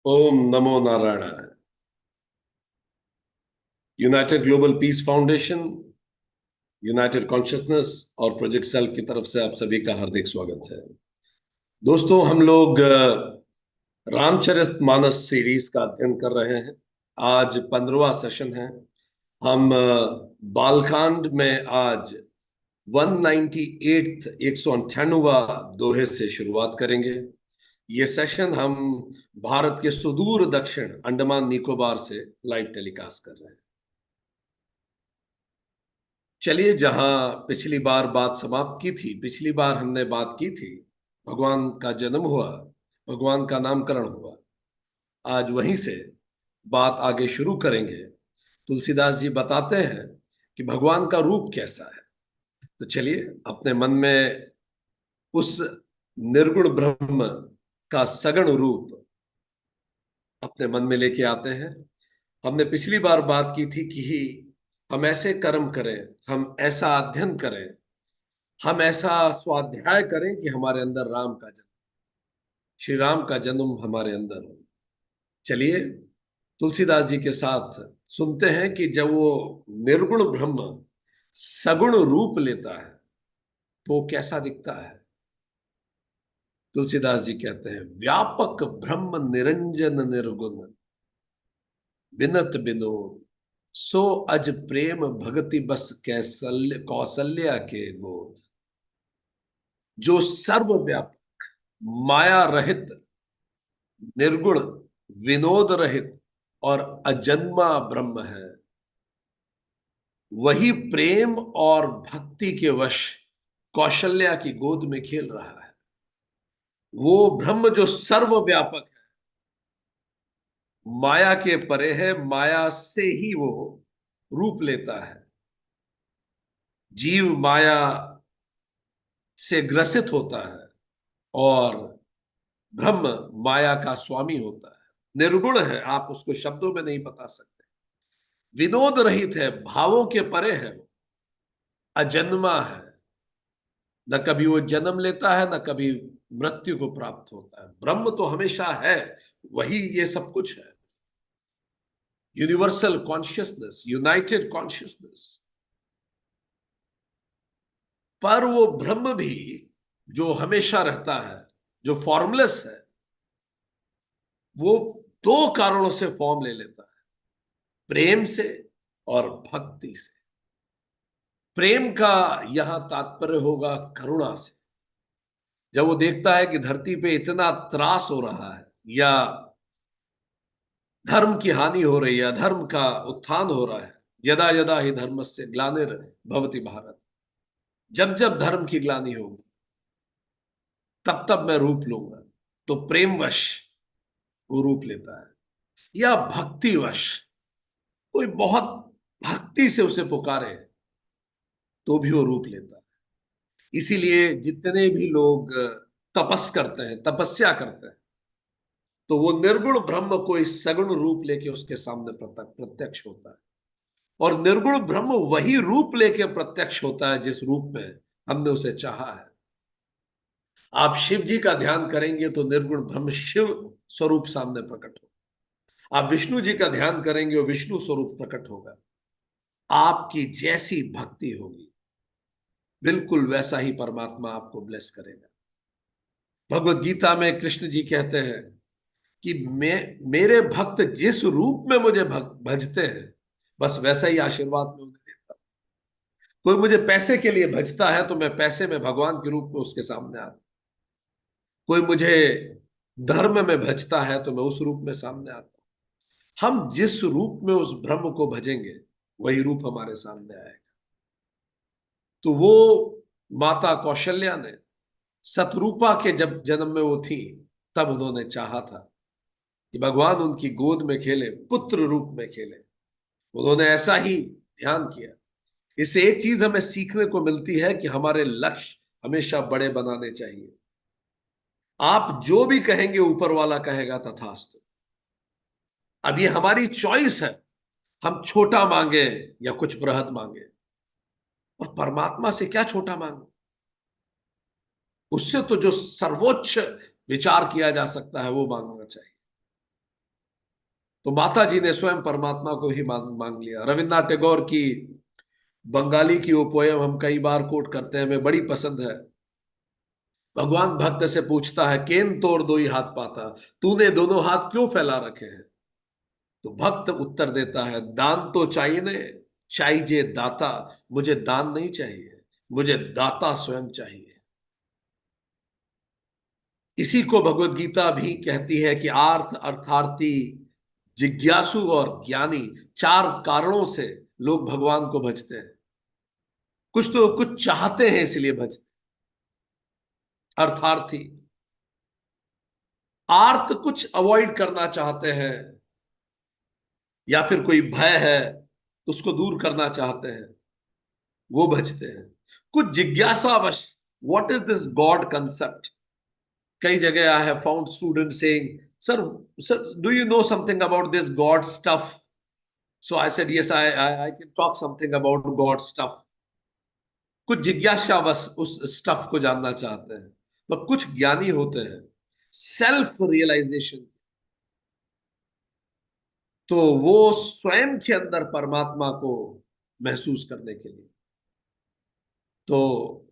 ओम नमो Narayan. United global peace foundation, United consciousness और project self की तरफ से आप सभी का हार्दिक स्वागत है। दोस्तों, हम लोग रामचरितमानस सीरीज का अध्ययन कर रहे हैं। आज 15वां सेशन है। हम बालकांड में आज 198 198वां दोहे से शुरुआत करेंगे। ये सेशन हम भारत के सुदूर दक्षिण अंडमान निकोबार से लाइव टेलीकास्ट कर रहे हैं। चलिए, जहां पिछली बार बात समाप्त की थी, पिछली बार हमने बात की थी भगवान का जन्म हुआ, भगवान का नामकरण हुआ। आज वहीं से बात आगे शुरू करेंगे। तुलसीदास जी बताते हैं कि भगवान का रूप कैसा है। तो चलिए, अपने मन में उस निर्गुण ब्रह्म का सगुण रूप अपने मन में लेके आते हैं। हमने पिछली बार बात की थी कि हम ऐसे कर्म करें, हम ऐसा अध्ययन करें, हम ऐसा स्वाध्याय करें कि हमारे अंदर राम का जन्म, श्री राम का जन्म हमारे अंदर हो। चलिए, तुलसीदास जी के साथ सुनते हैं कि जब वो निर्गुण ब्रह्म सगुण रूप लेता है तो वो कैसा दिखता है। तुलसीदास जी कहते हैं, व्यापक ब्रह्म निरंजन निर्गुण, बिनत बिनोद सो अज प्रेम भगति बस कैसल्य कौशल्या के गोद। जो सर्वव्यापक, माया रहित, निर्गुण, विनोद रहित और अजन्मा ब्रह्म है, वही प्रेम और भक्ति के वश कौशल्या की गोद में खेल रहा है। वो ब्रह्म जो सर्वव्यापक है, माया के परे है, माया से ही वो रूप लेता है। जीव माया से ग्रसित होता है और ब्रह्म माया का स्वामी होता है। निर्गुण है, आप उसको शब्दों में नहीं बता सकते। विनोद रहित है, भावों के परे है, वो अजन्मा है। न कभी वो जन्म लेता है, न कभी मृत्यु को प्राप्त होता है। ब्रह्म तो हमेशा है, वही ये सब कुछ है। Universal consciousness, United consciousness. पर वो ब्रह्म भी जो हमेशा रहता है, जो फॉर्मलेस है, वो दो कारणों से फॉर्म ले लेता है, प्रेम से और भक्ति से। प्रेम का यहां तात्पर्य होगा करुणा से। जब वो देखता है कि धरती पे इतना त्रास हो रहा है, या धर्म की हानि हो रही है, अधर्म का उत्थान हो रहा है, यदा यदा ही धर्मस्य ग्लानिर्भवति भारत, जब जब धर्म की ग्लानि होगी तब तब मैं रूप लूंगा। तो प्रेमवश वो रूप लेता है, या भक्तिवश, कोई बहुत भक्ति से उसे पुकारे तो भी वो रूप लेता है। इसीलिए जितने भी लोग तपस करते हैं, तपस्या करते हैं, तो वो निर्गुण ब्रह्म को इस सगुण रूप लेके उसके सामने प्रत्यक्ष होता है। और निर्गुण ब्रह्म वही रूप लेके प्रत्यक्ष होता है जिस रूप में हमने उसे चाहा है। आप शिव जी का ध्यान करेंगे तो निर्गुण ब्रह्म शिव स्वरूप सामने प्रकट होगा। आप विष्णु जी का ध्यान करेंगे वो विष्णु स्वरूप प्रकट होगा। आपकी जैसी भक्ति होगी, बिल्कुल वैसा ही परमात्मा आपको ब्लेस करेगा। भगवत गीता में कृष्ण जी कहते हैं कि मेरे भक्त जिस रूप में मुझे भजते हैं, बस वैसा ही आशीर्वाद में उन्हें देता हूं। कोई मुझे पैसे के लिए भजता है तो मैं पैसे में भगवान के रूप में उसके सामने आता हूं। कोई मुझे धर्म में भजता है तो मैं उस रूप में सामने आता हूं। हम जिस रूप में उस ब्रह्म को भजेंगे वही रूप हमारे सामने आएगा। तो वो माता कौशल्या ने सतरूपा के जब जन्म में वो थी, तब उन्होंने चाहा था कि भगवान उनकी गोद में खेले, पुत्र रूप में खेले। उन्होंने ऐसा ही ध्यान किया। इससे एक चीज हमें सीखने को मिलती है कि हमारे लक्ष्य हमेशा बड़े बनाने चाहिए। आप जो भी कहेंगे ऊपर वाला कहेगा तथास्तु। अब ये हमारी चॉइस है, हम छोटा मांगे या कुछ बृहद मांगे। और परमात्मा से क्या छोटा मांगे, उससे तो जो सर्वोच्च विचार किया जा सकता है वो मांगना चाहिए। तो माता जी ने स्वयं परमात्मा को ही मांग लिया। रविन्द्रनाथ टैगोर की बंगाली की वो पोयम हम कई बार कोट करते हैं, हमें बड़ी पसंद है। भगवान भक्त से पूछता है, केन तोड़ दो ही हाथ पाता, तूने दोनों हाथ क्यों फैला रखे हैं? तो भक्त उत्तर देता है, दान तो चाहिए ने, चाहिए दाता, मुझे दान नहीं चाहिए, मुझे दाता स्वयं चाहिए। इसी को भगवत गीता भी कहती है कि आर्थ, अर्थार्थी, जिज्ञासु और ज्ञानी, चार कारणों से लोग भगवान को भजते हैं। कुछ तो कुछ चाहते हैं इसलिए भजते। अर्थार्थी, आर्थ कुछ अवॉइड करना चाहते हैं, या फिर कोई भय है तो उसको दूर करना चाहते हैं, वो भजते हैं। कुछ जिज्ञासावश, what is this God concept. कई जगह I have found student saying, sir sir do you know something about this God stuff? So I said yes, I can talk something about God stuff. कुछ जिज्ञासावश उस stuff को जानना चाहते हैं, तो कुछ ज्ञानी होते हैं सेल्फ रियलाइजेशन, तो वो स्वयं के अंदर परमात्मा को महसूस करने के लिए। तो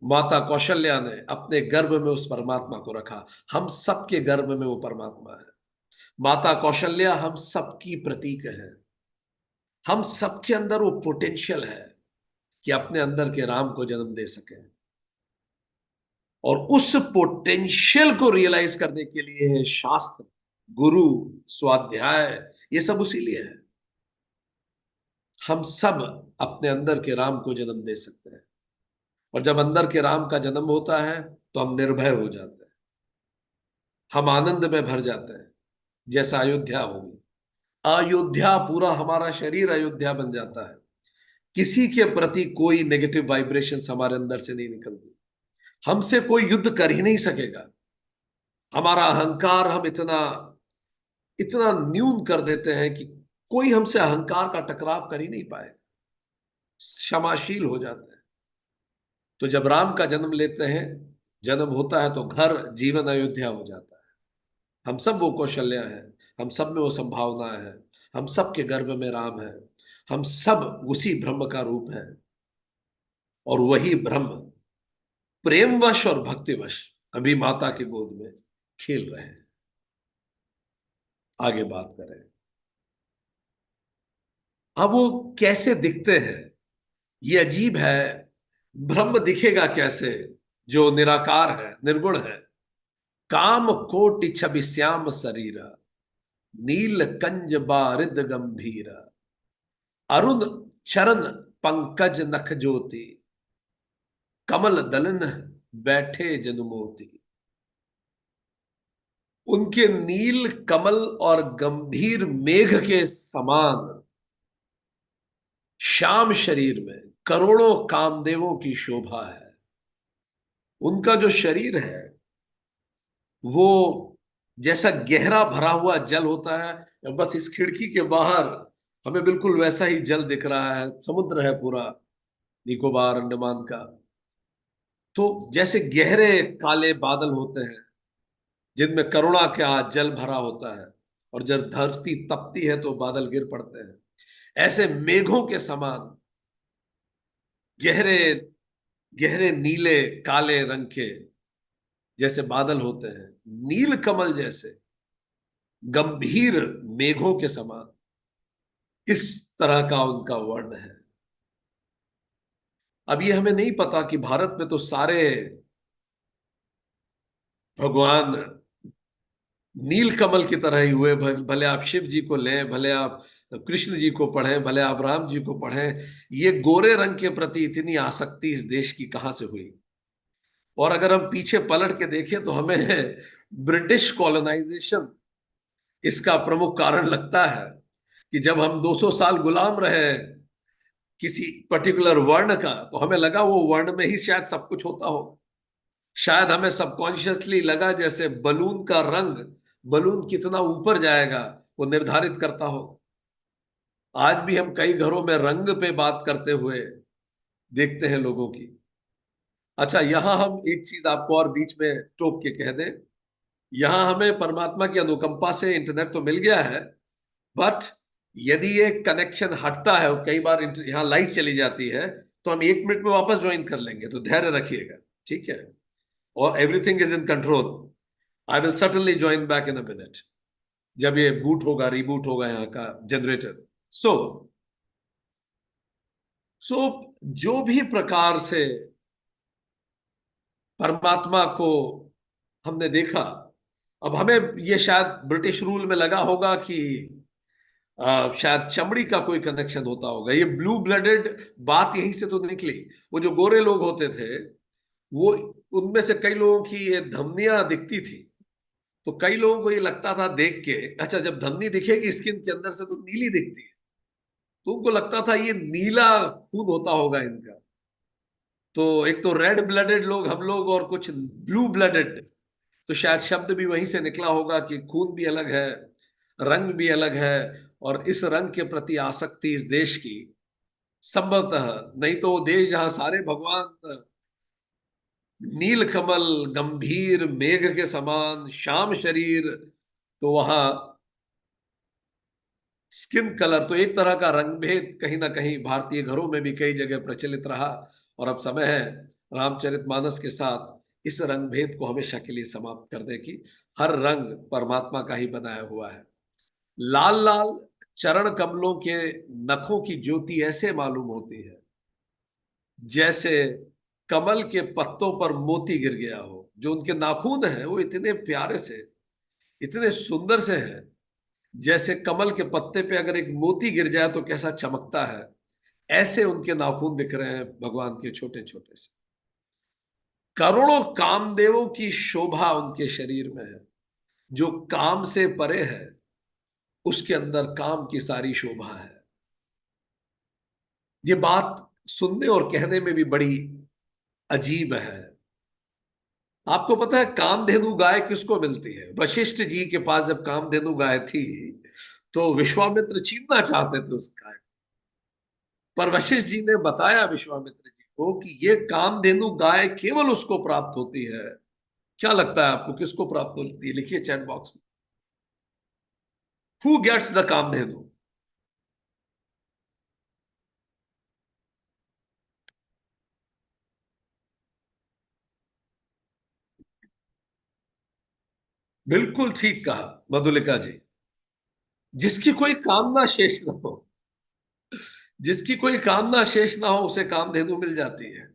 माता कौशल्या ने अपने गर्भ में उस परमात्मा को रखा। हम सबके गर्भ में वो परमात्मा है। माता कौशल्या हम सबकी प्रतीक है। हम सबके अंदर वो पोटेंशियल है कि अपने अंदर के राम को जन्म दे सके। और उस पोटेंशियल को रियलाइज करने के लिए है शास्त्र, गुरु, स्वाध्याय, ये सब उसी लिए है। हम सब अपने अंदर के राम को जन्म दे सकते हैं। और जब अंदर के राम का जन्म होता है तो हम निर्भय हो जाते हैं, हम आनंद में भर जाते हैं, जैसा अयोध्या होगी। अयोध्या, पूरा हमारा शरीर अयोध्या बन जाता है। किसी के प्रति कोई नेगेटिव वाइब्रेशंस हमारे अंदर से नहीं निकलती। हमसे कोई युद्ध कर ही नहीं सकेगा। हमारा अहंकार हम इतना इतना न्यून कर देते हैं कि कोई हमसे अहंकार का टकराव कर ही नहीं पाए, क्षमाशील हो जाते हैं। तो जब राम का जन्म लेते हैं, जन्म होता है, तो घर जीवन अयोध्या हो जाता है। हम सब वो कौशल्या हैं, हम सब में वो संभावना है, हम सब के गर्भ में राम है, हम सब उसी ब्रह्म का रूप है। और वही ब्रह्म प्रेमवश और भक्तिवश अभी माता की गोद में खेल रहे हैं। आगे बात करें, अब वो कैसे दिखते हैं? ये अजीब है। ब्रह्म दिखेगा कैसे जो निराकार है, निर्गुण है? काम कोटि छवि श्याम शरीरा, नील कंज बारिद गंभीरा, अरुण चरण पंकज नख ज्योति, कमल दलन बैठे जनुमोती। उनके नील कमल और गंभीर मेघ के समान श्याम शरीर में करोड़ों कामदेवों की शोभा है। उनका जो शरीर है वो जैसा गहरा भरा हुआ जल होता है, बस इस खिड़की के बाहर हमें बिल्कुल वैसा ही जल दिख रहा है। समुद्र है पूरा, निकोबार अंडमान का। तो जैसे गहरे काले बादल होते हैं जिनमें करुणा का जल भरा होता है, और जब धरती तपती है तो बादल गिर पड़ते हैं, ऐसे मेघों के समान गहरे गहरे नीले काले रंग के जैसे बादल होते हैं, नील कमल जैसे गंभीर मेघों के समान, इस तरह का उनका वर्ण है। अब ये हमें नहीं पता कि भारत में तो सारे भगवान नील कमल की तरह ही हुए। भले आप शिव जी को लें, भले आप कृष्ण जी को पढ़ें, भले आप राम जी को पढ़ें, ये गोरे रंग के प्रति इतनी आसक्ति इस देश की कहां से हुई? और अगर हम पीछे पलट के देखें तो हमें ब्रिटिश कॉलोनाइजेशन इसका प्रमुख कारण लगता है कि जब हम 200 साल गुलाम रहे किसी पर्टिकुलर वर्ण का, तो हमें लगा वो वर्ण में ही शायद सब कुछ होता हो। शायद हमें सबकॉन्शियसली लगा जैसे बलून का रंग, बलून कितना ऊपर जाएगा वो निर्धारित करता हो। आज भी हम कई घरों में रंग पे बात करते हुए देखते हैं लोगों की। अच्छा, यहां हम एक चीज आपको और बीच में टोक के कह दें, यहां हमें परमात्मा की अनुकंपा से इंटरनेट तो मिल गया है, बट यदि ये कनेक्शन हटता है और कई बार यहां लाइट चली जाती है, तो हम 1 मिनट में वापस ज्वाइन कर लेंगे, तो धैर्य रखिएगा। ठीक है, और everything is in control. I will certainly join back in a minute, जब ये बूट होगा, रिबूट होगा यहाँ का जनरेटर। सो सो जो भी प्रकार से परमात्मा को हमने देखा, अब हमें ये शायद ब्रिटिश रूल में लगा होगा कि शायद चमड़ी का कोई कनेक्शन होता होगा, ये ब्लू ब्लडेड बात यहीं से तो निकली। वो जो गोरे लोग होते थे, वो उनमें से कई लोगों की ये धमनियां दिखती थी, तो कई लोगों को ये लगता था देख के, अच्छा जब धमनी दिखेगी स्किन के अंदर से तो नीली दिखती है, तो उनको लगता था ये नीला खून होता होगा इनका। तो एक तो रेड ब्लडेड लोग हम लोग, और कुछ ब्लू ब्लडेड, तो शायद शब्द भी वहीं से निकला होगा कि खून भी अलग है, रंग भी अलग है, और इस रंग के प्रति आसक्ति इस देश की संभवतः, नहीं तो वो देश जहां सारे भगवान नील कमल गंभीर मेघ के समान श्याम शरीर, तो वहां स्किन कलर, तो एक तरह का रंग भेद कहीं ना कहीं भारतीय घरों में भी कई जगह प्रचलित रहा। और अब समय है रामचरितमानस के साथ इस रंग भेद को हमेशा के लिए समाप्त करने की। हर रंग परमात्मा का ही बनाया हुआ है। लाल लाल चरण कमलों के नखों की ज्योति ऐसे मालूम होती है जैसे कमल के पत्तों पर मोती गिर गया हो। जो उनके नाखून हैं वो इतने प्यारे से, इतने सुंदर से हैं, जैसे कमल के पत्ते पे अगर एक मोती गिर जाए तो कैसा चमकता है, ऐसे उनके नाखून दिख रहे हैं भगवान के छोटे छोटे से। करोड़ों कामदेवों की शोभा उनके शरीर में है। जो काम से परे है उसके अंदर काम की सारी शोभा है। ये बात सुनने और कहने में भी बड़ी अजीब है। आपको पता है कामधेनु गाय किसको मिलती है? वशिष्ठ जी के पास जब कामधेनु गाय थी, तो विश्वामित्र छीनना चाहते थे उस गाय, पर वशिष्ठ जी ने बताया विश्वामित्र जी को कि ये कामधेनु गाय केवल उसको प्राप्त होती है। क्या लगता है आपको किसको प्राप्त होती है? लिखिए चैट बॉक्स में, हु गेट्स द कामधेनु। बिल्कुल ठीक कहा मधुलिका जी। जिसकी कोई कामना शेष ना हो, जिसकी कोई कामना शेष ना हो उसे कामधेनु मिल जाती है।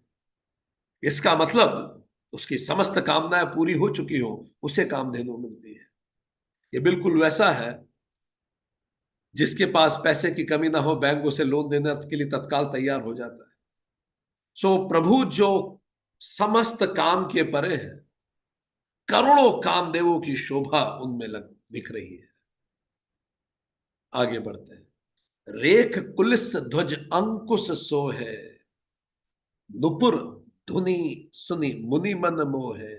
इसका मतलब उसकी समस्त कामनाएं पूरी हो चुकी हो, उसे कामधेनु मिलती है। ये बिल्कुल वैसा है जिसके पास पैसे की कमी ना हो, बैंक उसे लोन देने के लिए तत्काल तैयार हो जाता है। सो प्रभु जो समस्त काम के परे है, करोड़ों कामदेवों की शोभा उनमें लग दिख रही है। आगे बढ़ते हैं। रेख कुलिस ध्वज अंकुश सो है, नुपुर धुनि सुनि मुनि मन मोहे,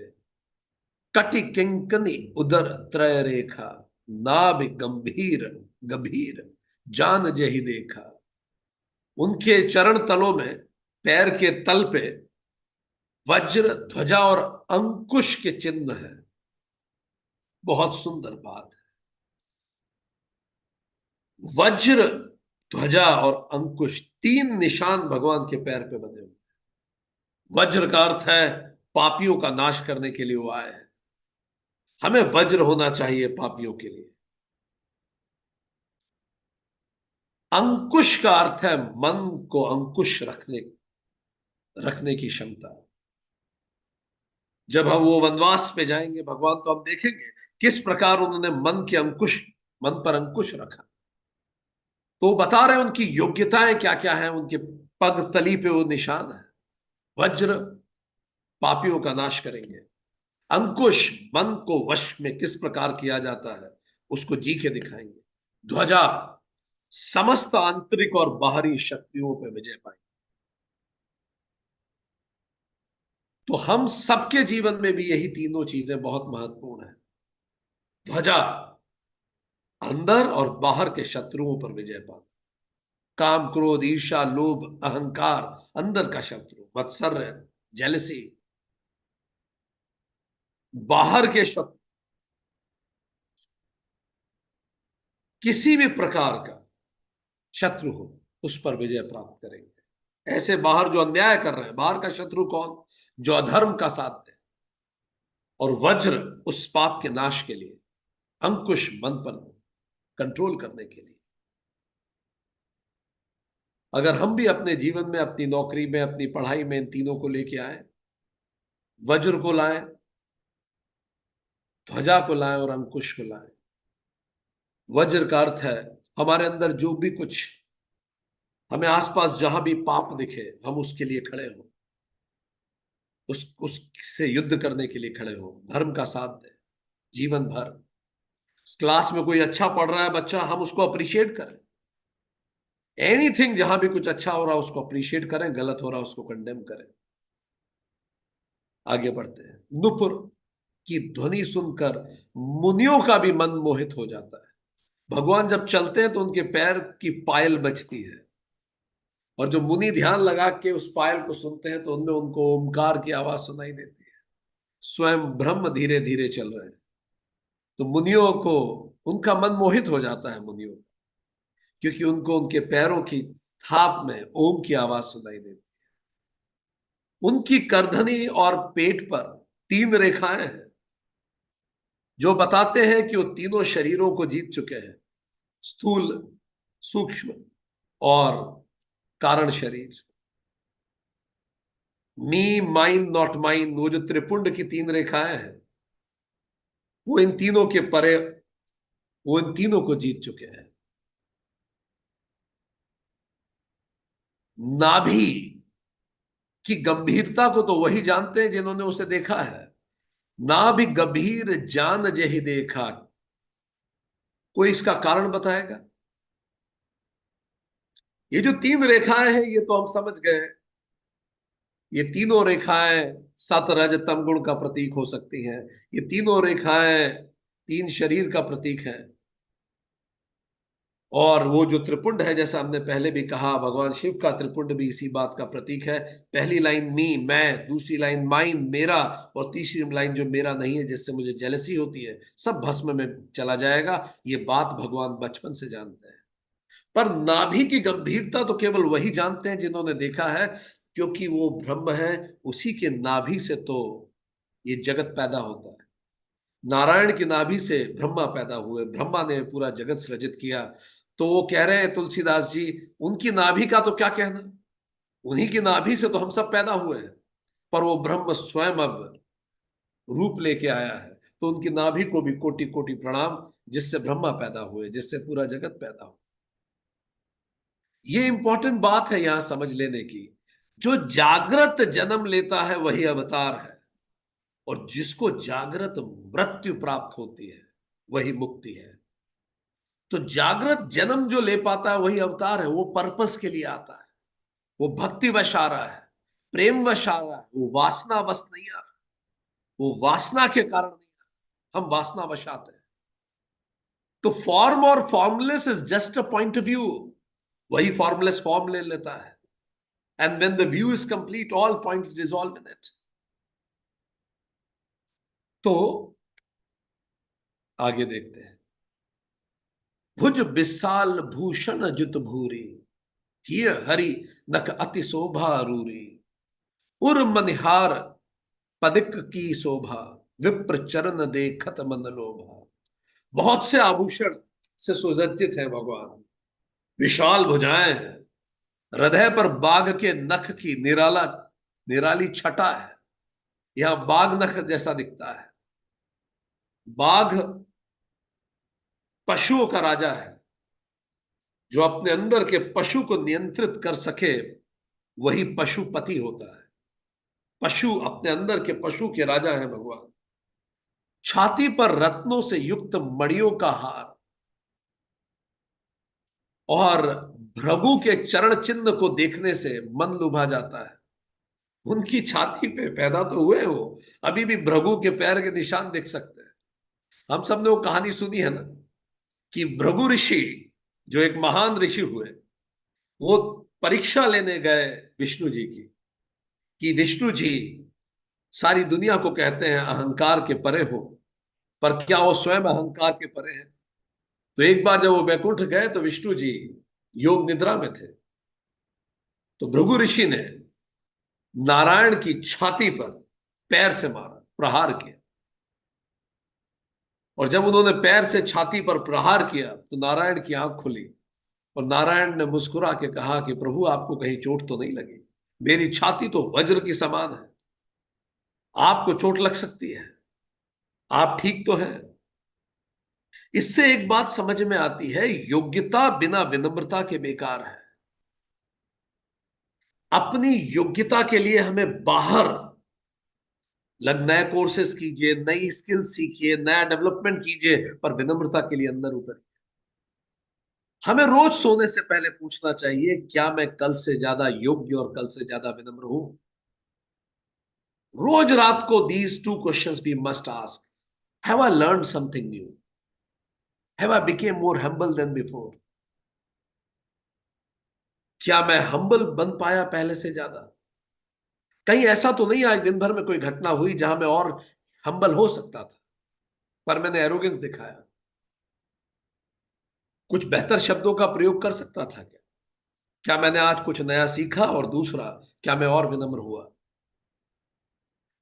कटि किंकनी उदर त्रय रेखा, नाभि गंभीर गंभीर जान जही देखा। उनके चरण तलों में, पैर के तल पे वज्र ध्वजा और अंकुश के चिन्ह है। बहुत सुंदर बात है। वज्र ध्वजा और अंकुश, तीन निशान भगवान के पैर पे बने हुए। वज्र का अर्थ है पापियों का नाश करने के लिए वो आए हैं। हमें वज्र होना चाहिए पापियों के लिए। अंकुश का अर्थ है मन को अंकुश रखने की क्षमता। जब हम वो वनवास पे जाएंगे भगवान, तो हम देखेंगे किस प्रकार उन्होंने मन पर अंकुश रखा। तो वो बता रहे हैं उनकी योग्यताएं क्या क्या हैं, उनके पग तली पे वो निशान है। वज्र पापियों का नाश करेंगे, अंकुश मन को वश में किस प्रकार किया जाता है उसको जी के दिखाएंगे, ध्वजा समस्त आंतरिक और बाहरी शक्तियों पर विजय पाएंगे। तो हम सबके जीवन में भी यही तीनों चीजें बहुत महत्वपूर्ण है। ध्वजा अंदर और बाहर के शत्रुओं पर विजय पाना, काम क्रोध ईर्ष्या लोभ अहंकार अंदर का शत्रु, मत्सर्य जेलसी बाहर के शत्रु। किसी भी प्रकार का शत्रु हो, उस पर विजय प्राप्त करेंगे। ऐसे बाहर जो अन्याय कर रहे हैं, बाहर का शत्रु कौन? जो अधर्म का साथ दे, और वज्र उस पाप के नाश के लिए, अंकुश मन पर कंट्रोल करने के लिए। अगर हम भी अपने जीवन में, अपनी नौकरी में, अपनी पढ़ाई में इन तीनों को लेके आए, वज्र को लाएं, ध्वजा को लाएं और अंकुश को लाएं। वज्र का अर्थ है हमारे अंदर जो भी कुछ, हमें आसपास जहां भी पाप दिखे, हम उसके लिए खड़े हों, उससे युद्ध करने के लिए खड़े हों, धर्म का साथ दें जीवन भर। क्लास में कोई अच्छा पढ़ रहा है बच्चा, हम उसको अप्रिशिएट करें। एनीथिंग, जहां भी कुछ अच्छा हो रहा है उसको अप्रिशिएट करें, गलत हो रहा है उसको कंडेम करें। आगे बढ़ते हैं। नुपुर की ध्वनि सुनकर मुनियों का भी मन मोहित हो जाता है। भगवान जब चलते हैं तो उनके पैर की पायल बजती है, और जो मुनि ध्यान लगा के उस पायल को सुनते हैं तो उनमें उनको ओमकार की आवाज सुनाई देती है। स्वयं ब्रह्म धीरे धीरे चल रहे हैं, तो मुनियों को, उनका मन मोहित हो जाता है मुनियों का, क्योंकि उनको उनके पैरों की थाप में ओम की आवाज सुनाई देती है। उनकी करधनी और पेट पर 3 रेखाएं हैं, जो बताते हैं कि वो तीनों शरीरों को जीत चुके हैं, स्थूल, सूक्ष्म और कारण शरीर। मी, माइन, नॉट माइन, वो जो त्रिपुंड की 3 रेखाएं हैं, वो इन तीनों के परे, वो इन तीनों को जीत चुके हैं। नाभि की गंभीरता को तो वही जानते हैं जिन्होंने उसे देखा है। नाभि गंभीर जान जही देखा, कोई इसका कारण बताएगा? ये जो 3 रेखाएं हैं, ये तो हम समझ गए, ये तीनों रेखाएं सत रज तम गुण का प्रतीक हो सकती हैं। ये तीनों रेखाएं 3 शरीर का प्रतीक है। और वो जो त्रिपुंड है, जैसा हमने पहले भी कहा, भगवान शिव का त्रिपुंड भी इसी बात का प्रतीक है। पहली लाइन मी, मैं, दूसरी लाइन माइन, मेरा, और तीसरी लाइन जो मेरा नहीं है, जिससे मुझे जेलसी होती है, सब भस्म में चला जाएगा। ये बात भगवान बचपन से जानते हैं। पर नाभि की गंभीरता तो केवल वही जानते हैं जिन्होंने देखा है, क्योंकि वो ब्रह्म है। उसी के नाभि से तो ये जगत पैदा होता है। नारायण की नाभि से ब्रह्मा पैदा हुए, ब्रह्मा ने पूरा जगत सृजित किया। तो वो कह रहे हैं तुलसीदास जी, उनकी नाभि का तो क्या कहना, उन्हीं की नाभि से तो हम सब पैदा हुए हैं। पर वो ब्रह्म स्वयं अब रूप लेके आया है, तो उनकी नाभि को भी कोटि कोटि प्रणाम, जिससे ब्रह्मा पैदा हुए, जिससे पूरा जगत पैदा हुआ। ये इंपॉर्टेंट बात है यहां समझ लेने की। जो जागृत जन्म लेता है वही अवतार है, और जिसको जागृत मृत्यु प्राप्त होती है वही मुक्ति है। तो जागृत जन्म जो ले पाता है वही अवतार है। वो पर्पस के लिए आता है, वो भक्ति वश आ रहा है, प्रेम वश आ रहा है, वो वासना वश नहीं आ रहा, वो वासना के कारण नहीं आ रहा, हम वासना वश आते हैं। तो फॉर्म और formless is just a point of view. वही फॉर्मलेस फॉर्म ले लेता है, and when the view is complete all points dissolve in it. तो आगे देखते हैं। भुज विशाल भूषण जुत भूरी, हिय हरि नक अति शोभा रूरी। उर मनिहार पदिक की शोभा, विप्र चरण देखत मन लोभा। बहुत से आभूषण से सुसज्जित है भगवान, विशाल भुजाएं हैं, हृदय पर बाघ के नख की निराला निराली छटा है। यहां बाघ नख जैसा दिखता है। बाघ पशुओं का राजा है, जो अपने अंदर के पशु को नियंत्रित कर सके वही पशुपति होता है। पशु, अपने अंदर के पशु के राजा है भगवान। छाती पर रत्नों से युक्त मणियों का हार, और भृगु के चरण चिन्ह को देखने से मन लुभा जाता है। उनकी छाती पे पैदा तो हुए वो, अभी भी भृगु के पैर के निशान देख सकते हैं। हम सब ने वो कहानी सुनी है ना, कि भृगु ऋषि, जो एक महान ऋषि हुए, वो परीक्षा लेने गए विष्णु जी की, कि विष्णु जी सारी दुनिया को कहते हैं अहंकार के परे हो, पर क्या वो स्वयं अहंकार के परे हैं? तो एक बार जब वो बैकुंठ गए तो विष्णु जी योग निद्रा में थे, तो भृगु ऋषि ने नारायण की छाती पर पैर से मारा, प्रहार किया। और जब उन्होंने पैर से छाती पर प्रहार किया तो नारायण की आंख खुली, और नारायण ने मुस्कुरा के कहा कि प्रभु आपको कहीं चोट तो नहीं लगी? मेरी छाती तो वज्र की समान है, आपको चोट लग सकती है, आप ठीक तो हैं? इससे एक बात समझ में आती है, योग्यता बिना विनम्रता के बेकार है। अपनी योग्यता के लिए हमें बाहर नए कोर्सेस कीजिए, नई स्किल सीखिए, नया डेवलपमेंट कीजिए, पर विनम्रता के लिए अंदर उतर। हमें रोज सोने से पहले पूछना चाहिए, क्या मैं कल से ज्यादा योग्य और कल से ज्यादा विनम्र हूं? रोज रात को these two questions we must ask. Have I learn something new? Have I became more humble than before? क्या मैं हम्बल बन पाया पहले से ज्यादा? कहीं ऐसा तो नहीं आज दिन भर में कोई घटना हुई जहां मैं और हम्बल हो सकता था, पर मैंने एरोगेंस दिखाया? कुछ बेहतर शब्दों का प्रयोग कर सकता था क्या? क्या मैंने आज कुछ नया सीखा? और दूसरा, क्या मैं और विनम्र हुआ?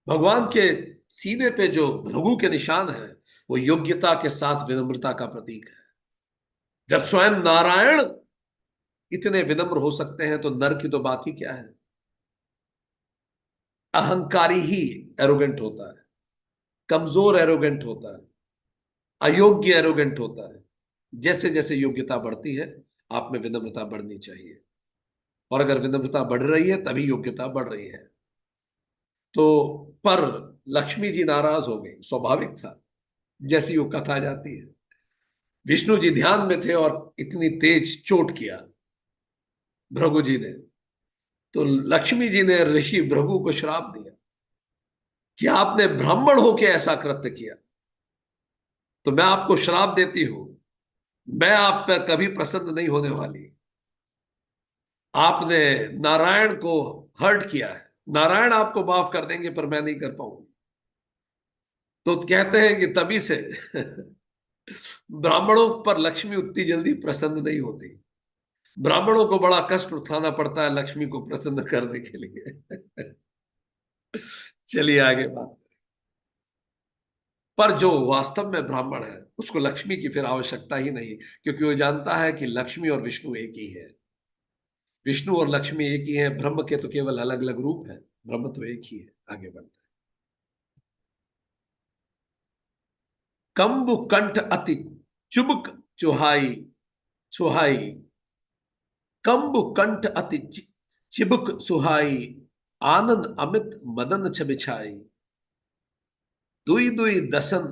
भगवान के सीने पे जो भृगु के निशान है, वो योग्यता के साथ विनम्रता का प्रतीक है। जब स्वयं नारायण इतने विनम्र हो सकते हैं तो नर की तो बात ही क्या है। अहंकारी ही एरोगेंट होता है, कमजोर एरोगेंट होता है, अयोग्य एरोगेंट होता है। जैसे जैसे योग्यता बढ़ती है, आप में विनम्रता बढ़नी चाहिए। और अगर विनम्रता बढ़ रही है तभी योग्यता बढ़ रही है। तो पर लक्ष्मी जी नाराज हो गई, स्वाभाविक था, जैसी वो कथा जाती है। विष्णु जी ध्यान में थे और इतनी तेज चोट किया भृगु जी ने, तो लक्ष्मी जी ने ऋषि भृगु को श्राप दिया कि आपने ब्राह्मण होकर ऐसा कृत्य किया, तो मैं आपको श्राप देती हूं, मैं आप पर कभी प्रसन्न नहीं होने वाली। आपने नारायण को हर्ट किया है, नारायण आपको माफ कर देंगे पर मैं नहीं कर पाऊंगी। तो कहते हैं कि तभी से ब्राह्मणों पर लक्ष्मी उतनी जल्दी प्रसन्न नहीं होती। ब्राह्मणों को बड़ा कष्ट उठाना पड़ता है लक्ष्मी को प्रसन्न करने के लिए। चलिए आगे बात। पर जो वास्तव में ब्राह्मण है उसको लक्ष्मी की फिर आवश्यकता ही नहीं, क्योंकि वो जानता है कि लक्ष्मी और विष्णु एक ही है। विष्णु और लक्ष्मी एक ही है, ब्रह्म के तो केवल अलग अलग रूप है, ब्रह्म तो एक ही है। आगे बढ़ते हैं। कंबु कंठ अति चुबक चुहाई, सुहाई। कंबु कंठ अति चिबुक सुहाई, आनंद अमित मदन छबिछाई। दुई दुई दसन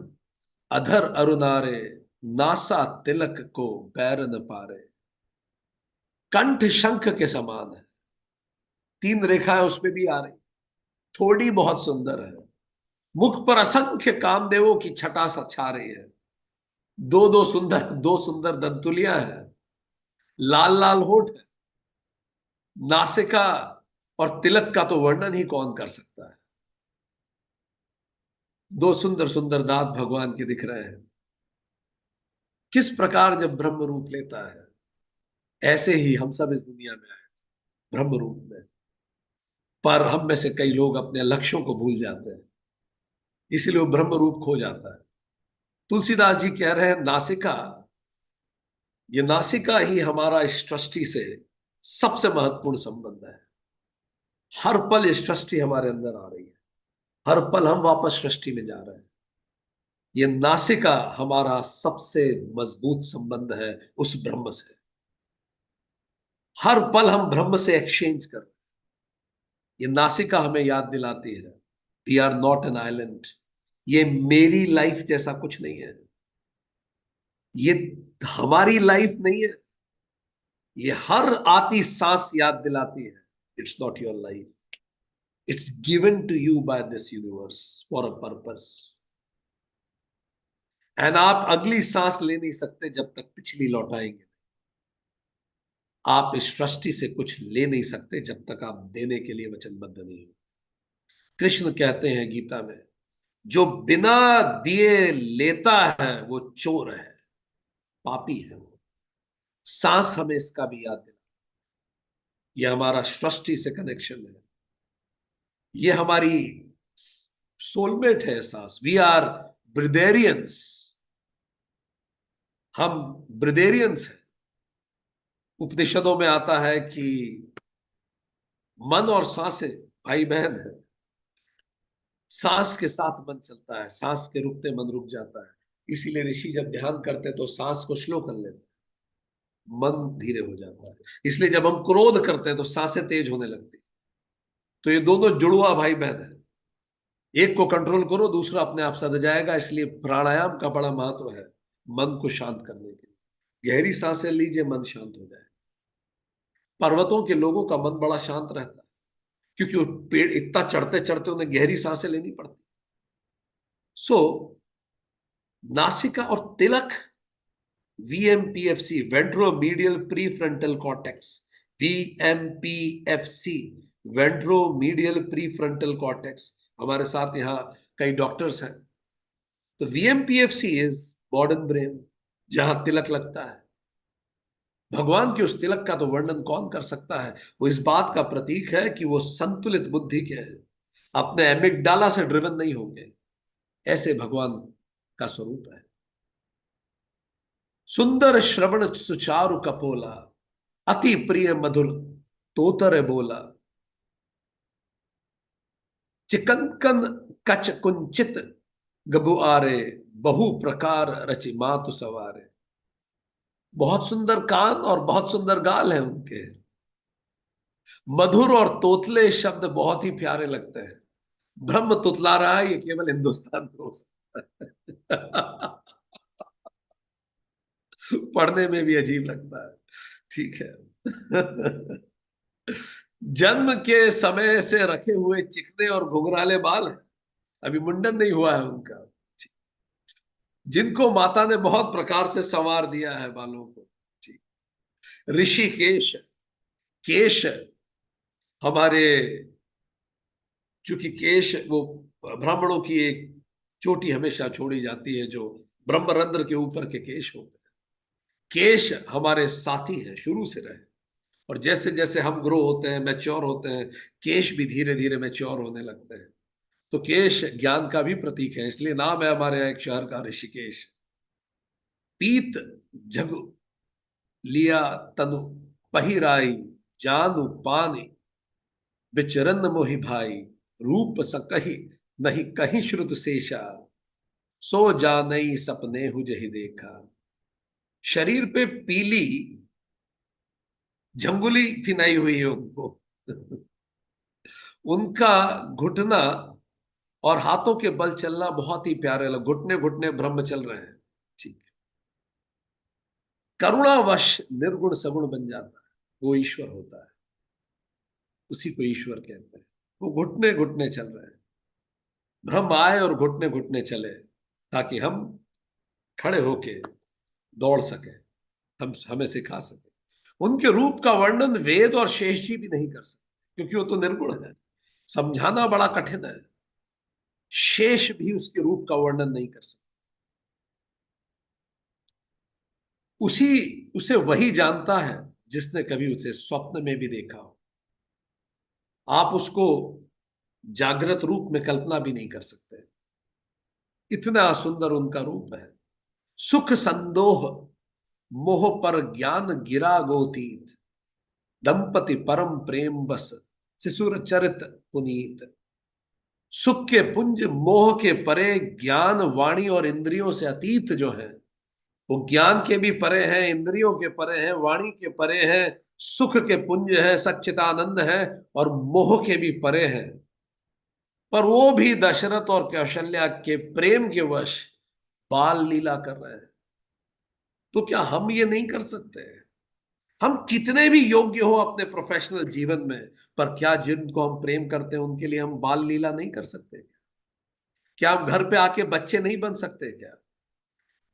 अधर अरुनारे, नासा तिलक को बैर न पारे। कंठ शंख के समान है, तीन रेखाएं उसमें भी आ रही, थोड़ी बहुत सुंदर है। मुख पर असंख्य कामदेवों की छटा सा छा रही है। दो सुंदर दंतुलियां हैं, लाल लाल होठ है, नासिका और तिलक का तो वर्णन ही कौन कर सकता है। दो सुंदर सुंदर दांत भगवान के दिख रहे हैं। किस प्रकार जब ब्रह्म रूप लेता है, ऐसे ही हम सब इस दुनिया में आए ब्रह्म रूप में। पर हम में से कई लोग अपने लक्ष्यों को भूल जाते हैं, इसीलिए वो ब्रह्म रूप खो जाता है। तुलसीदास जी कह रहे हैं, नासिका, ये नासिका ही हमारा इस सृष्टि से सबसे महत्वपूर्ण संबंध है। हर पल ये सृष्टि हमारे अंदर आ रही है, हर पल हम वापस सृष्टि में जा रहे हैं। ये नासिका हमारा सबसे मजबूत संबंध है उस ब्रह्म से। हर पल हम ब्रह्म से एक्सचेंज कर, ये नासिका हमें याद दिलाती है, we are not an island. ये मेरी लाइफ जैसा कुछ नहीं है, ये हमारी लाइफ नहीं है। ये हर आती सांस याद दिलाती है, it's not your life, it's given to you by this universe for a purpose. And आप अगली सांस ले नहीं सकते जब तक पिछली लौटाएंगे। आप इस सृष्टि से कुछ ले नहीं सकते जब तक आप देने के लिए वचनबद्ध नहीं हो। कृष्ण कहते हैं गीता में, जो बिना दिए लेता है वो चोर है। पापी है वो। सांस हमें इसका भी याद दिला, ये हमारा सृष्टि से कनेक्शन है, ये हमारी सोलमेट है सांस। वी आर ब्रिदेरियंस, हम ब्रिदेरियंस हैं। उपनिषदों में आता है कि मन और सांसें भाई बहन है। सांस के साथ मन चलता है, सांस के रुकते मन रुक जाता है। इसीलिए ऋषि जब ध्यान करते तो सांस को स्लो कर लेते, मन धीरे हो जाता है। इसलिए जब हम क्रोध करते हैं तो सांसें तेज होने लगती। तो ये दोनों जुड़वा भाई बहन है, एक को कंट्रोल करो दूसरा अपने आप सध जाएगा। इसलिए प्राणायाम का बड़ा महत्व है मन को शांत करने के लिए। गहरी सांसें लीजिए, मन शांत हो जाए। पर्वतों के लोगों का मन बड़ा शांत रहता है, क्योंकि वो पेड़ इतना चढ़ते चढ़ते उन्हें गहरी सांसें लेनी पड़ती। सो नासिका और तिलक, VMPFC, ventromedial prefrontal cortex, VMPFC, ventromedial prefrontal cortex. हमारे साथ यहाँ कई डॉक्टर्स हैं। तो वीएमपीएफसी इज मॉडर्न ब्रेन, जहां तिलक लगता है। भगवान के उस तिलक का तो वर्णन कौन कर सकता है। वो इस बात का प्रतीक है कि वो संतुलित बुद्धि के हैं, अपने एमिगडाला से ड्रिवन नहीं होंगे। ऐसे भगवान का स्वरूप है। सुंदर श्रवण सुचारु कपोला, अति प्रिय मधुर तोतर बोला। चिकनकन कच कुंचित गबुआरे, बहु प्रकार रचि मातु सवारे। बहुत सुंदर कान और बहुत सुंदर गाल है उनके। मधुर और तोतले शब्द बहुत ही प्यारे लगते हैं। ब्रह्म तुतला रहा है, ये केवल हिंदुस्तान में हो सकता है। पढ़ने में भी अजीब लगता है। ठीक है। जन्म के समय से रखे हुए चिकने और घुंघराले बाल हैं, अभी मुंडन नहीं हुआ है उनका। जिनको माता ने बहुत प्रकार से संवार दिया है बालों को। ठीक। ऋषिकेश, केश हमारे, चूंकि केश वो ब्राह्मणों की एक चोटी हमेशा छोड़ी जाती है, जो ब्रह्मरंध्र के ऊपर के केश होते हैं। केश हमारे साथी हैं शुरू से रहे, और जैसे जैसे हम ग्रो होते हैं, मैच्योर होते हैं, केश भी धीरे धीरे मैच्योर होने लगते हैं। तो केश ज्ञान का भी प्रतीक है, इसलिए नाम है हमारे यहाँ एक शहर का ऋषिकेश। पीत जगु लिया तनु पहिराई, जानु पानी बिचरन मोहि भाई। रूप सकहि नहीं कहीं श्रुत शेषा, सो जानई सपने हुजहि देखा। शरीर पे पीली झंगुली पिनाई हुई है उनको। उनका घुटना और हाथों के बल चलना बहुत ही प्यारे लग, घुटने घुटने ब्रह्म चल रहे हैं। ठीक। करुणावश निर्गुण सगुण बन जाता है, वो ईश्वर होता है, उसी को ईश्वर कहते हैं। वो घुटने घुटने चल रहे हैं, ब्रह्म आए और घुटने घुटने चले, ताकि हम खड़े होके दौड़ सके, हम हमें सिखा सके। उनके रूप का वर्णन वेद और शेष जी भी नहीं कर सकते, क्योंकि वो तो निर्गुण है, समझाना बड़ा कठिन है। शेष भी उसके रूप का वर्णन नहीं कर सकते। उसी उसे वही जानता है जिसने कभी उसे स्वप्न में भी देखा हो। आप उसको जागृत रूप में कल्पना भी नहीं कर सकते, इतना सुंदर उनका रूप है। सुख संदोह मोह पर ज्ञान गिरा गोतीत, दंपति परम प्रेम बस शिशुर चरित पुनीत। सुख के पुंज मोह के परे, ज्ञान वाणी और इंद्रियों से अतीत जो है, वो ज्ञान के भी परे हैं, इंद्रियों के परे हैं, वाणी के परे हैं, सुख के पुंज है, सच्चिदानंद है, और मोह के भी परे हैं। पर वो भी दशरथ और कौशल्या के प्रेम के वश बाल लीला कर रहे हैं। तो क्या हम ये नहीं कर सकते? हम कितने भी योग्य हो अपने प्रोफेशनल जीवन में, पर क्या जिनको हम प्रेम करते हैं उनके लिए हम बाल लीला नहीं कर सकते? क्या हम घर पे आके बच्चे नहीं बन सकते क्या?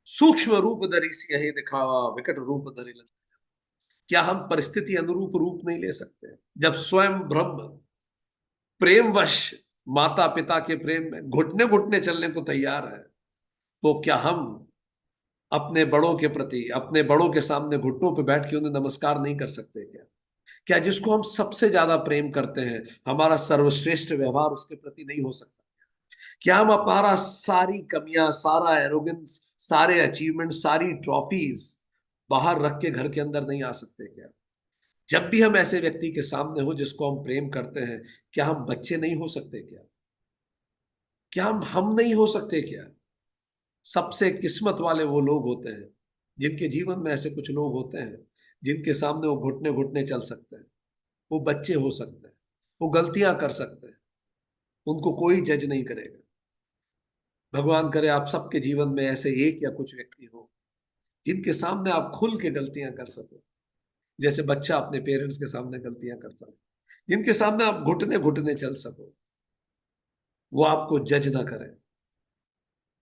सूक्ष्म रूप धरी सियहि दिखावा, विकट रूप धरि लंक। क्या हम परिस्थिति अनुरूप रूप नहीं ले सकते? जब स्वयं ब्रह्म प्रेमवश माता पिता के प्रेम में घुटने घुटने चलने को तैयार है, तो क्या हम अपने बड़ों के प्रति, अपने बड़ों के सामने घुटनों पे बैठ के उन्हें नमस्कार नहीं कर सकते क्या? क्या जिसको हम सबसे ज्यादा प्रेम करते हैं, हमारा सर्वश्रेष्ठ व्यवहार उसके प्रति नहीं हो सकता? क्या हम हमारा सारी कमियां, सारा एरोगेंस, सारे अचीवमेंट, सारी ट्रॉफीज बाहर रख के घर के अंदर नहीं आ सकते क्या? जब भी हम ऐसे व्यक्ति के सामने हो जिसको हम प्रेम करते हैं, क्या हम बच्चे नहीं हो सकते क्या? क्या हम नहीं हो सकते क्या? सबसे किस्मत वाले वो लोग होते हैं जिनके जीवन में ऐसे कुछ लोग होते हैं जिनके सामने वो घुटने घुटने चल सकते हैं। वो बच्चे हो सकते हैं, वो गलतियां कर सकते हैं, उनको कोई जज नहीं करेगा। भगवान करे आप सबके जीवन में ऐसे एक या कुछ व्यक्ति हो जिनके सामने आप खुल के गलतियां कर सको, जैसे बच्चा अपने पेरेंट्स के सामने गलतियां करता है, जिनके सामने आप घुटने घुटने चल सको, वो आपको जज ना करें।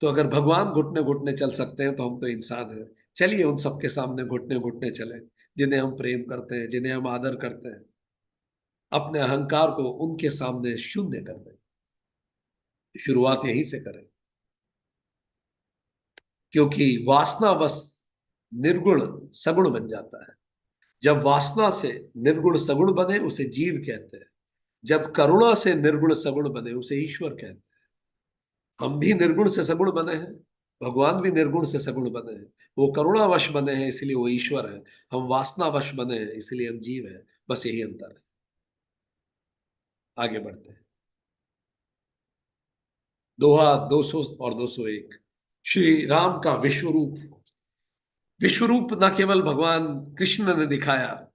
तो अगर भगवान घुटने घुटने चल सकते हैं तो हम तो इंसान हैं। चलिए उन सबके सामने घुटने घुटने चले, जिन्हें हम प्रेम करते हैं, जिन्हें हम आदर करते हैं। अपने अहंकार को उनके सामने शून्य कर दें। शुरुआत यहीं से करें, क्योंकि वासनावश निर्गुण सगुण बन जाता है। जब वासना से निर्गुण सगुण बने उसे जीव कहते हैं। जब करुणा से निर्गुण सगुण बने उसे ईश्वर कहते हैं। हम भी निर्गुण से सगुण बने हैं, भगवान भी निर्गुण से सगुण बने हैं। वो करुणावश बने हैं इसलिए वो ईश्वर है। हम वासनावश बने हैं इसलिए हम जीव हैं। बस यही अंतर है। आगे बढ़ते हैं। दोहा 200 और 201। श्री राम का विश्व रूप। विश्व रूप न केवल भगवान कृष्ण ने दिखाया,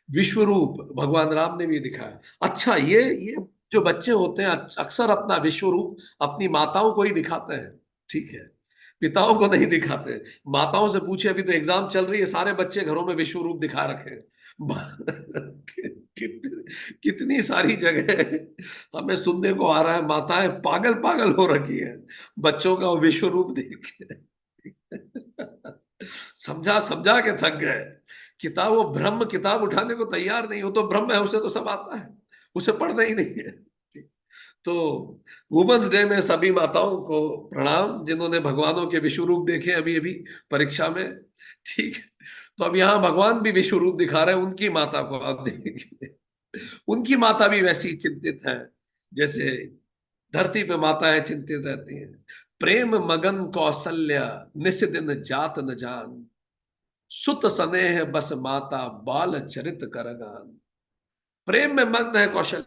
विश्व रूप भगवान राम ने भी दिखाया। अच्छा, ये जो बच्चे होते हैं अक्सर अपना विश्व रूप अपनी माताओं को ही दिखाते हैं। ठीक है, पिताओं को नहीं दिखाते। माताओं से पूछे, अभी तो एग्जाम चल रही है, सारे बच्चे घरों में विश्व रूप दिखा रखे हैं। कितनी सारी जगह हमें सुनने को आ रहा है, माताएं पागल पागल हो रखी है बच्चों का वो विश्व रूप देख के। समझा समझा के थक गए। किताब, वो ब्रह्म किताब उठाने को तैयार नहीं। हो तो ब्रह्म है, उसे तो सब आता है, उसे पढ़ना ही नहीं है। तो वुमेन्स डे में सभी माताओं को प्रणाम जिन्होंने भगवानों के विश्व रूप देखे अभी अभी परीक्षा में। ठीक है, तो अब यहाँ भगवान भी विश्व रूप दिखा रहे हैं, उनकी माता को आप देखेंगे। उनकी माता भी वैसी चिंतित है जैसे धरती पे माताएं चिंतित रहती हैं। प्रेम मगन कौशल्या, निस दिन जात न जान, सुत स्नेह बस माता बाल चरित करगान। प्रेम में मग्न है Kaushal.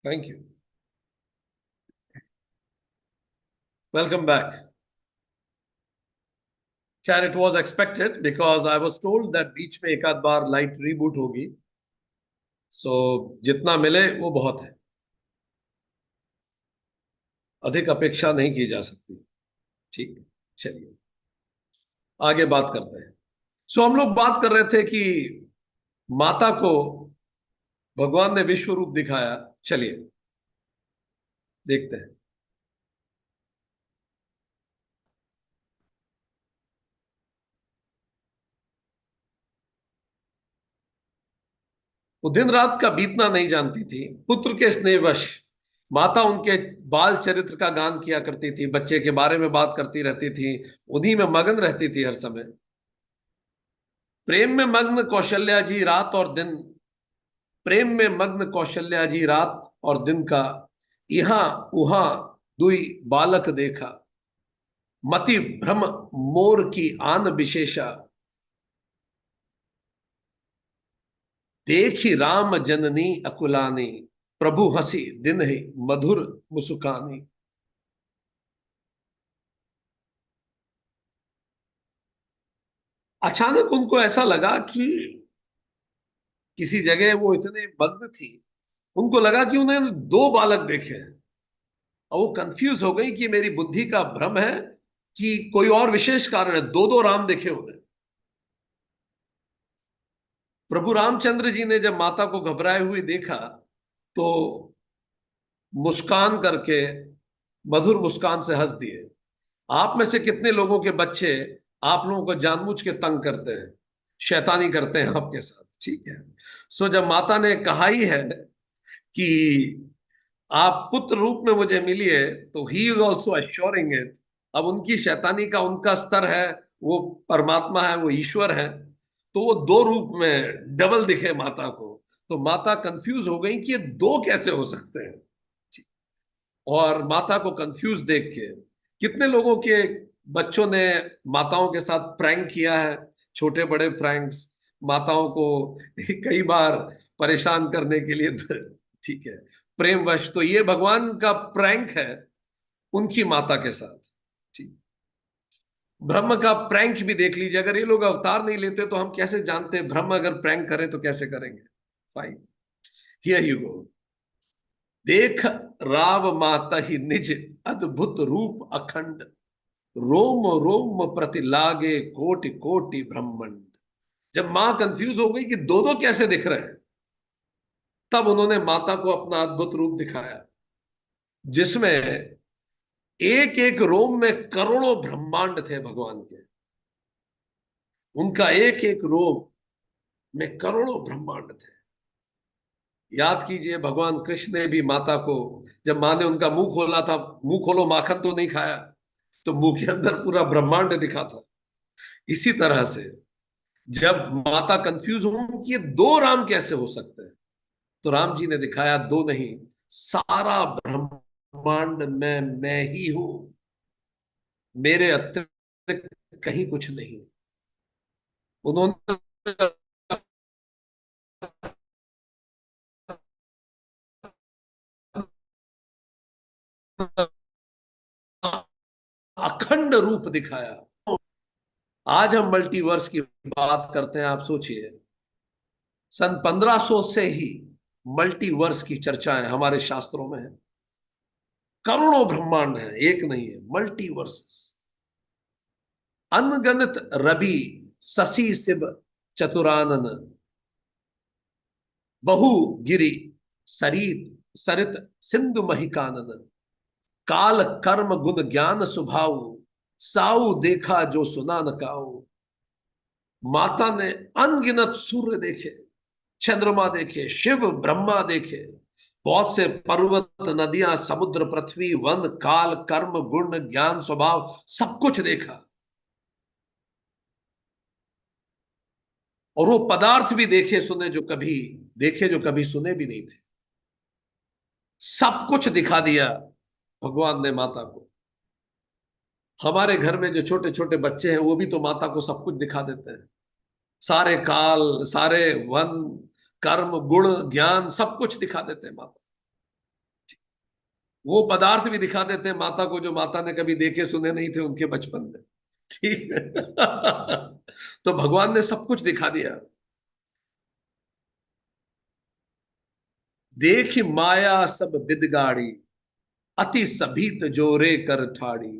Thank you. Welcome back. खैर, it was expected because I was told that बीच में एक आध बार लाइट रीबूट होगी। सो जितना मिले वो बहुत है, अधिक अपेक्षा नहीं की जा सकती। ठीक है, चलिए आगे बात करते हैं। सो हम लोग बात कर रहे थे कि माता को भगवान ने विश्व रूप दिखाया। चलिए देखते हैं। वो दिन रात का बीतना नहीं जानती थी। पुत्र के स्नेहवश माता उनके बाल चरित्र का गान किया करती थी, बच्चे के बारे में बात करती रहती थी, उन्हीं में मगन रहती थी हर समय। प्रेम में मग्न कौशल्या जी रात और दिन, प्रेम में मग्न कौशल्या जी रात और दिन का, यहाँ उहाँ दुई बालक देखा, मति भ्रम मोर की आन विशेषा, देखी राम जननी अकुलानी, प्रभु हंसी दिन ही मधुर मुस्कानी। अचानक उनको ऐसा लगा कि किसी जगह वो इतने मग्न थी, उनको लगा कि उन्हें दो बालक देखे हैं। और वो कंफ्यूज हो गई कि मेरी बुद्धि का भ्रम है कि कोई और विशेष कारण है, दो दो राम देखे उन्हें। प्रभु रामचंद्र जी ने जब माता को घबराए हुए देखा तो मुस्कान करके, मधुर मुस्कान से हंस दिए। आप में से कितने लोगों के बच्चे आप लोगों को जानबूझ के तंग करते हैं, शैतानी करते हैं आपके साथ? ठीक है। सो जब माता ने कहा ही है कि आप पुत्र रूप में मुझे मिलिए, तो he is also assuring it. अब उनकी शैतानी का उनका स्तर है, वो परमात्मा है, वो ईश्वर है। तो वो दो रूप में डबल दिखे माता को। तो माता कंफ्यूज हो गई कि ये दो कैसे हो सकते हैं। और माता को कंफ्यूज देख के कितने लोगों के बच्चों ने माताओं के साथ प्रैंक किया है, छोटे बड़े प्रैंक्स, माताओं को कई बार परेशान करने के लिए। ठीक है, प्रेमवश। तो ये भगवान का प्रैंक है उनकी माता के साथ। ठीक। ब्रह्म का प्रैंक भी देख लीजिए, अगर ये लोग अवतार नहीं लेते तो हम कैसे जानते? ब्रह्म अगर प्रैंक करें तो कैसे करेंगे? Fine, here you go. देख राव माता ही निज अद्भुत रूप अखंड, रोम रोम प्रति लागे कोटि कोटि ब्रह्मंड। जब मां कंफ्यूज हो गई कि दो दो कैसे दिख रहे हैं, तब उन्होंने माता को अपना अद्भुत रूप दिखाया, जिसमें एक एक रोम में करोड़ों ब्रह्मांड थे भगवान के। उनका एक एक रोम में करोड़ों ब्रह्मांड थे। याद कीजिए, भगवान कृष्ण ने भी माता को, जब मां ने उनका मुंह खोला था, मुंह खोलो माखन तो नहीं खाया, तो मुंह के अंदर पूरा ब्रह्मांड दिखा था। इसी तरह से जब माता कंफ्यूज हो कि ये दो राम कैसे हो सकते हैं, तो राम जी ने दिखाया दो नहीं, सारा ब्रह्मांड में मैं ही हूं, मेरे अतिरिक्त कहीं कुछ नहीं। उन्होंने अखंड रूप दिखाया। आज हम मल्टीवर्स की बात करते हैं, आप सोचिए, सन 1500 से ही मल्टीवर्स की चर्चाएं हमारे शास्त्रों में है। करोड़ों ब्रह्मांड हैं, एक नहीं है, मल्टीवर्स। अनगणित रवि शशि शिव चतुरानन, बहु गिरि सरित सरित सिंधु महिकानन, काल कर्म गुण ज्ञान सुभाऊ, साऊ देखा जो सुना न काऊ। माता ने अनगिनत सूर्य देखे, चंद्रमा देखे, शिव ब्रह्मा देखे, बहुत से पर्वत नदियां समुद्र पृथ्वी वन काल कर्म गुण ज्ञान स्वभाव सब कुछ देखा। और वो पदार्थ भी देखे जो कभी सुने भी नहीं थे। सब कुछ दिखा दिया भगवान ने माता को। हमारे घर में जो छोटे छोटे बच्चे हैं वो भी तो माता को सब कुछ दिखा देते हैं। सारे काल, सारे वन, कर्म गुण ज्ञान सब कुछ दिखा देते हैं माता। वो पदार्थ भी दिखा देते हैं माता को जो माता ने कभी देखे सुने नहीं थे उनके बचपन में। ठीक है। तो भगवान ने सब कुछ दिखा दिया। देख माया सब बिदगाड़ी, अति सभीत जोरे कर ठाड़ी।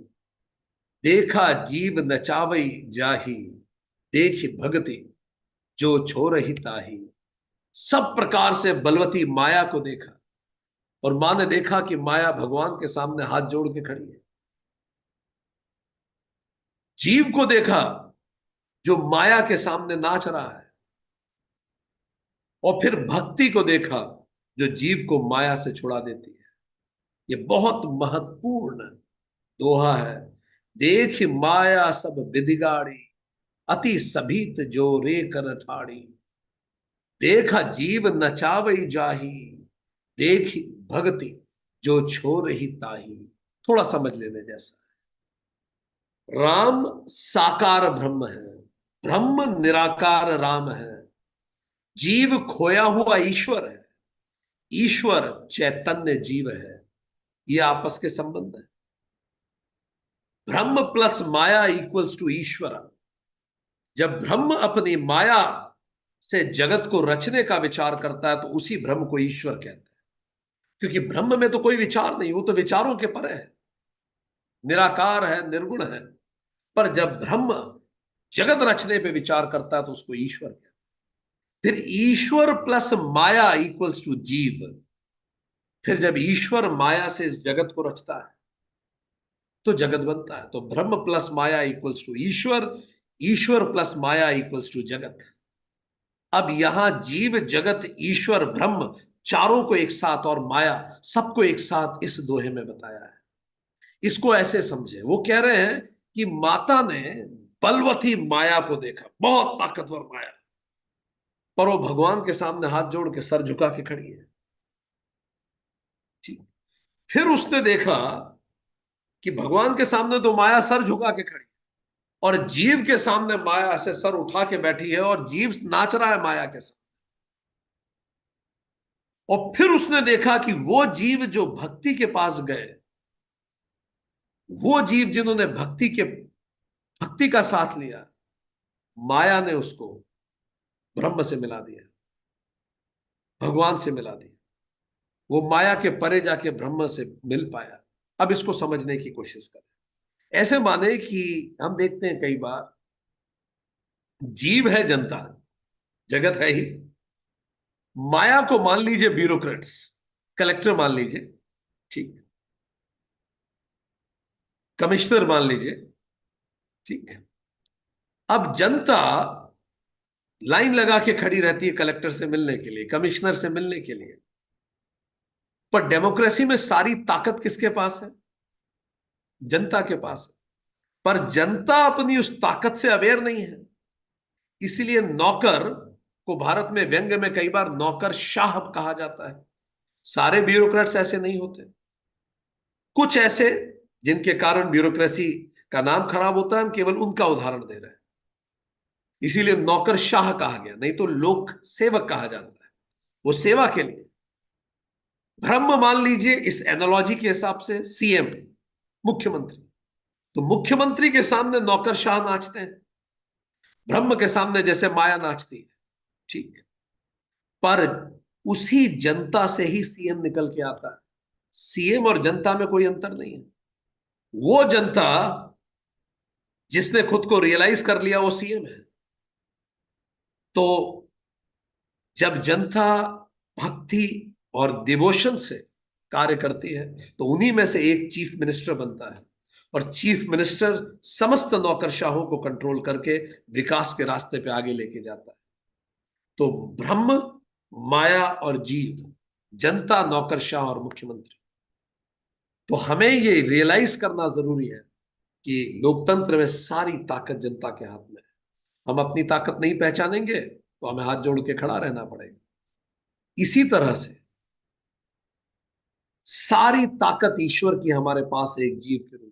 देखा जीव नचावई जाही, देख भगति जो छोरहि ताही। सब प्रकार से बलवती माया को देखा, और मां ने देखा कि माया भगवान के सामने हाथ जोड़ के खड़ी है। जीव को देखा जो माया के सामने नाच रहा है, और फिर भक्ति को देखा जो जीव को माया से छुड़ा देती है। ये बहुत महत्वपूर्ण दोहा है। देख माया सब बिदिगाड़ी, अति सभीत जो रे कर ठाड़ी। देखा जीव नचावई जाही, देख भक्ति जो छोर ही ताही। थोड़ा समझ लेने जैसा है। राम साकार ब्रह्म है, ब्रह्म निराकार राम है। जीव खोया हुआ ईश्वर है, ईश्वर चैतन्य जीव है। ये आपस के संबंध है। ब्रह्म प्लस माया इक्वल्स टू ईश्वर। जब ब्रह्म अपनी माया से जगत को रचने का विचार करता है तो उसी ब्रह्म को ईश्वर कहते हैं। क्योंकि ब्रह्म में तो कोई विचार नहीं, वो तो विचारों के परे है, निराकार है, निर्गुण है। पर जब ब्रह्म जगत रचने पे विचार करता है तो उसको ईश्वर कहते हैं। फिर ईश्वर प्लस माया इक्वल्स टू जीव। फिर जब ईश्वर माया से इस जगत को रचता है तो जगत बनता है। तो ब्रह्म प्लस माया इक्वल्स टू ईश्वर, ईश्वर प्लस माया इक्वल्स टू जगत। अब यहां जीव जगत ईश्वर ब्रह्म चारों को एक साथ और माया सबको एक साथ इस दोहे में बताया है। इसको ऐसे समझे, वो कह रहे हैं कि माता ने बलवती माया को देखा, बहुत ताकतवर माया, पर वो भगवान के सामने हाथ जोड़ के सर झुका के खड़ी है। ठीक। फिर उसने देखा कि भगवान के सामने तो माया सर झुका के खड़ी, और जीव के सामने माया से सर उठा के बैठी है, और जीव नाच रहा है माया के साथ। और फिर उसने देखा कि वो जीव जो भक्ति के पास गए, वो जीव जिन्होंने भक्ति का साथ लिया, माया ने उसको ब्रह्म से मिला दिया, भगवान से मिला दिया। वो माया के परे जाके ब्रह्म से मिल पाया। अब इसको समझने की कोशिश करें। ऐसे माने कि हम देखते हैं कई बार जीव है जनता, जगत है ही, माया को मान लीजिए ब्यूरोक्रेट्स, कलेक्टर मान लीजिए, ठीक, कमिश्नर मान लीजिए, ठीक। अब जनता लाइन लगा के खड़ी रहती है कलेक्टर से मिलने के लिए, कमिश्नर से मिलने के लिए। पर डेमोक्रेसी में सारी ताकत किसके पास है? जनता के पास है। पर जनता अपनी उस ताकत से अवेयर नहीं है। इसीलिए नौकर को भारत में व्यंग्य में कई बार नौकर शाह कहा जाता है। सारे ब्यूरोक्रेट्स ऐसे नहीं होते, कुछ ऐसे जिनके कारण ब्यूरोक्रेसी का नाम खराब होता है, हम केवल उनका उदाहरण दे रहे हैं। इसीलिए नौकर शाह कहा गया, नहीं तो लोक सेवक कहा जाता है, वो सेवा के लिए। ब्रह्म मान लीजिए इस एनालॉजी के हिसाब से सीएम, मुख्यमंत्री। तो मुख्यमंत्री के सामने नौकरशाह नाचते हैं, ब्रह्म के सामने जैसे माया नाचती है, ठीक। पर उसी जनता से ही सीएम निकल के आता है। सीएम और जनता में कोई अंतर नहीं है। वो जनता जिसने खुद को रियलाइज कर लिया वो सीएम है। तो जब जनता भक्ति और डिवोशन से कार्य करती है तो उन्हीं में से एक चीफ मिनिस्टर बनता है, और चीफ मिनिस्टर समस्त नौकरशाहों को कंट्रोल करके विकास के रास्ते पे आगे लेके जाता है। तो ब्रह्म, माया और जीव, जनता, नौकरशाह और मुख्यमंत्री। तो हमें ये रियलाइज करना जरूरी है कि लोकतंत्र में सारी ताकत जनता के हाथ में है। हम अपनी ताकत नहीं पहचानेंगे तो हमें हाथ जोड़ के खड़ा रहना पड़ेगा। इसी तरह से सारी ताकत ईश्वर की हमारे पास है, एक जीव के रूप में।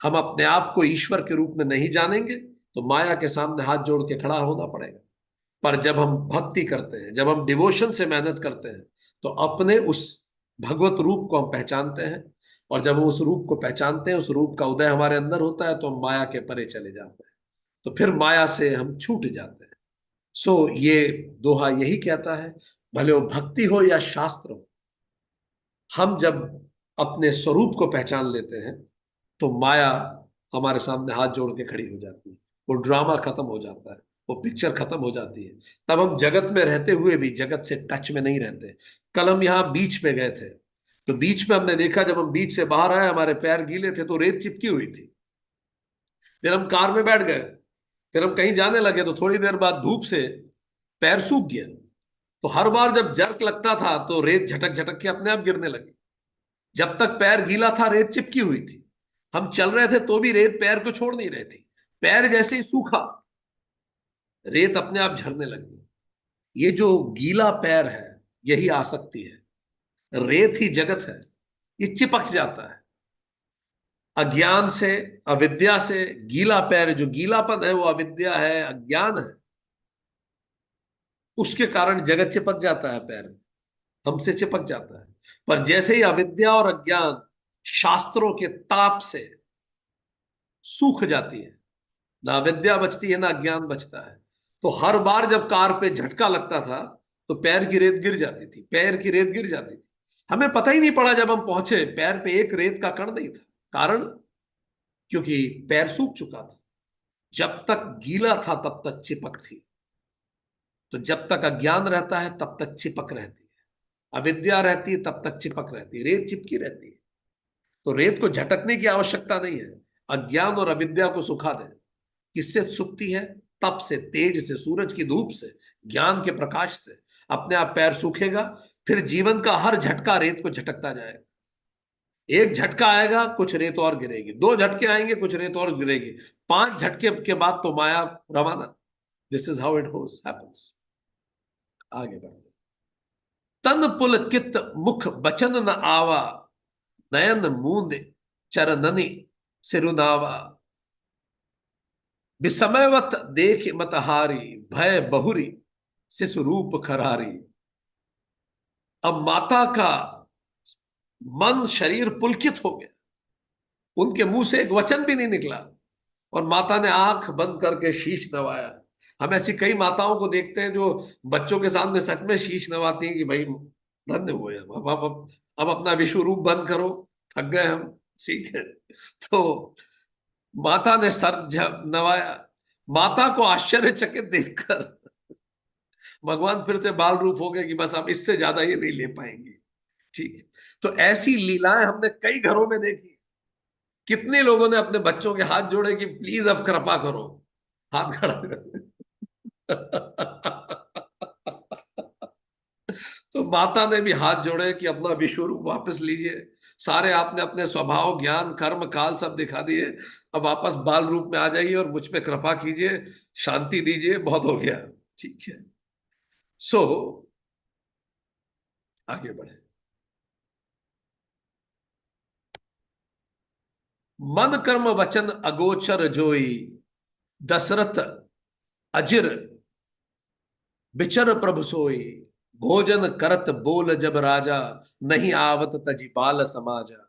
हम अपने आप को ईश्वर के रूप में नहीं जानेंगे तो माया के सामने हाथ जोड़ के खड़ा होना पड़ेगा। पर जब हम भक्ति करते हैं, जब हम डिवोशन से मेहनत करते हैं, तो अपने उस भगवत रूप को हम पहचानते हैं, और जब हम उस रूप को पहचानते हैं, उस रूप का उदय हमारे अंदर होता है, तो हम माया के परे चले जाते हैं, तो फिर माया से हम छूट जाते हैं। सो ये दोहा यही कहता है, भले वो भक्ति हो या शास्त्र हो, हम जब अपने स्वरूप को पहचान लेते हैं तो माया हमारे सामने हाथ जोड़ के खड़ी हो जाती है, वो ड्रामा खत्म हो जाता है, वो पिक्चर खत्म हो जाती है। तब हम जगत में रहते हुए भी जगत से टच में नहीं रहते। कल हम यहाँ बीच पे गए थे, तो बीच में हमने देखा, जब हम बीच से बाहर आए हमारे पैर गीले थे तो रेत चिपकी हुई थी। फिर हम कार में बैठ गए, फिर हम कहीं जाने लगे तो थोड़ी देर बाद धूप से पैर सूख गया। तो हर बार जब जर्क लगता था तो रेत झटक झटक के अपने आप गिरने लगी। जब तक पैर गीला था रेत चिपकी हुई थी, हम चल रहे थे तो भी रेत पैर को छोड़ नहीं रही थी। पैर जैसे ही सूखा, रेत अपने आप झरने लगी। ये जो गीला पैर है, यही आसक्ति है। रेत ही जगत है, ये चिपक जाता है अज्ञान से, अविद्या से। गीला पैर, जो गीलापन है वो अविद्या है, अज्ञान है, उसके कारण जगत चिपक जाता है पैर में, हमसे चिपक जाता है। पर जैसे ही अविद्या और अज्ञान शास्त्रों के ताप से सूख जाती है, ना अविद्या बचती है ना अज्ञान बचता है। तो हर बार जब कार पे झटका लगता था तो पैर की रेत गिर जाती थी, पैर की रेत गिर जाती थी। हमें पता ही नहीं पड़ा, जब हम पहुंचे पैर पे एक रेत का कण नहीं था। कारण, क्योंकि पैर सूख चुका था। जब तक गीला था तब तक चिपक थी। तो जब तक अज्ञान रहता है तब तक चिपक रहती है, अविद्या रहती है तब तक चिपक रहती है, रेत चिपकी रहती है। तो रेत को झटकने की आवश्यकता नहीं है, अज्ञान और अविद्या को सुखा दे। किससे सूखती है? तप से, तेज से, सूरज की धूप से, ज्ञान के प्रकाश से अपने आप पैर सूखेगा। फिर जीवन का हर झटका रेत को झटकता जाएगा। एक झटका आएगा, कुछ रेत और गिरेगी, दो झटके आएंगे, कुछ रेत और गिरेगी, पांच झटके के बाद तो माया रवाना। This is how it goes happens. आगे बढ़ते। तन पुलकित मुख बचन न आवा, नयन मूंद चरननि सिरुनावा। विस्मयवत देख मत हारी, भय बहुरी शिशु रूप खरारी। अब माता का मन शरीर पुलकित हो गया, उनके मुंह से एक वचन भी नहीं निकला, और माता ने आंख बंद करके शीश नवाया। हम ऐसी कई माताओं को देखते हैं जो बच्चों के सामने सच में शीश नवाती हैं कि भाई धन्य हुए हम, अब अपना विश्व रूप बंद करो, थक गए हम। ठीक है, तो माता ने सर नवाया। माता को आश्चर्यचकित देखकर भगवान फिर से बाल रूप हो गए कि बस अब इससे ज्यादा ये नहीं ले पाएंगे। ठीक है, तो ऐसी लीलाएं हमने कई घरों में देखी। कितने लोगों ने अपने बच्चों के हाथ जोड़े कि प्लीज अब कृपा करो, हाथ खड़ा कर। तो माता ने भी हाथ जोड़े कि अपना विश्व रूप वापस लीजिए। सारे आपने अपने स्वभाव, ज्ञान, कर्म, काल सब दिखा दिए, अब वापस बाल रूप में आ जाइए और मुझ पे कृपा कीजिए, शांति दीजिए, बहुत हो गया। ठीक है, सो आगे बढ़े। मन कर्म वचन अगोचर जोई, दशरथ अजिर बिचर प्रभु सोई। भोजन करत बोल जब राजा, नहीं आवत तजी बाल समाजा।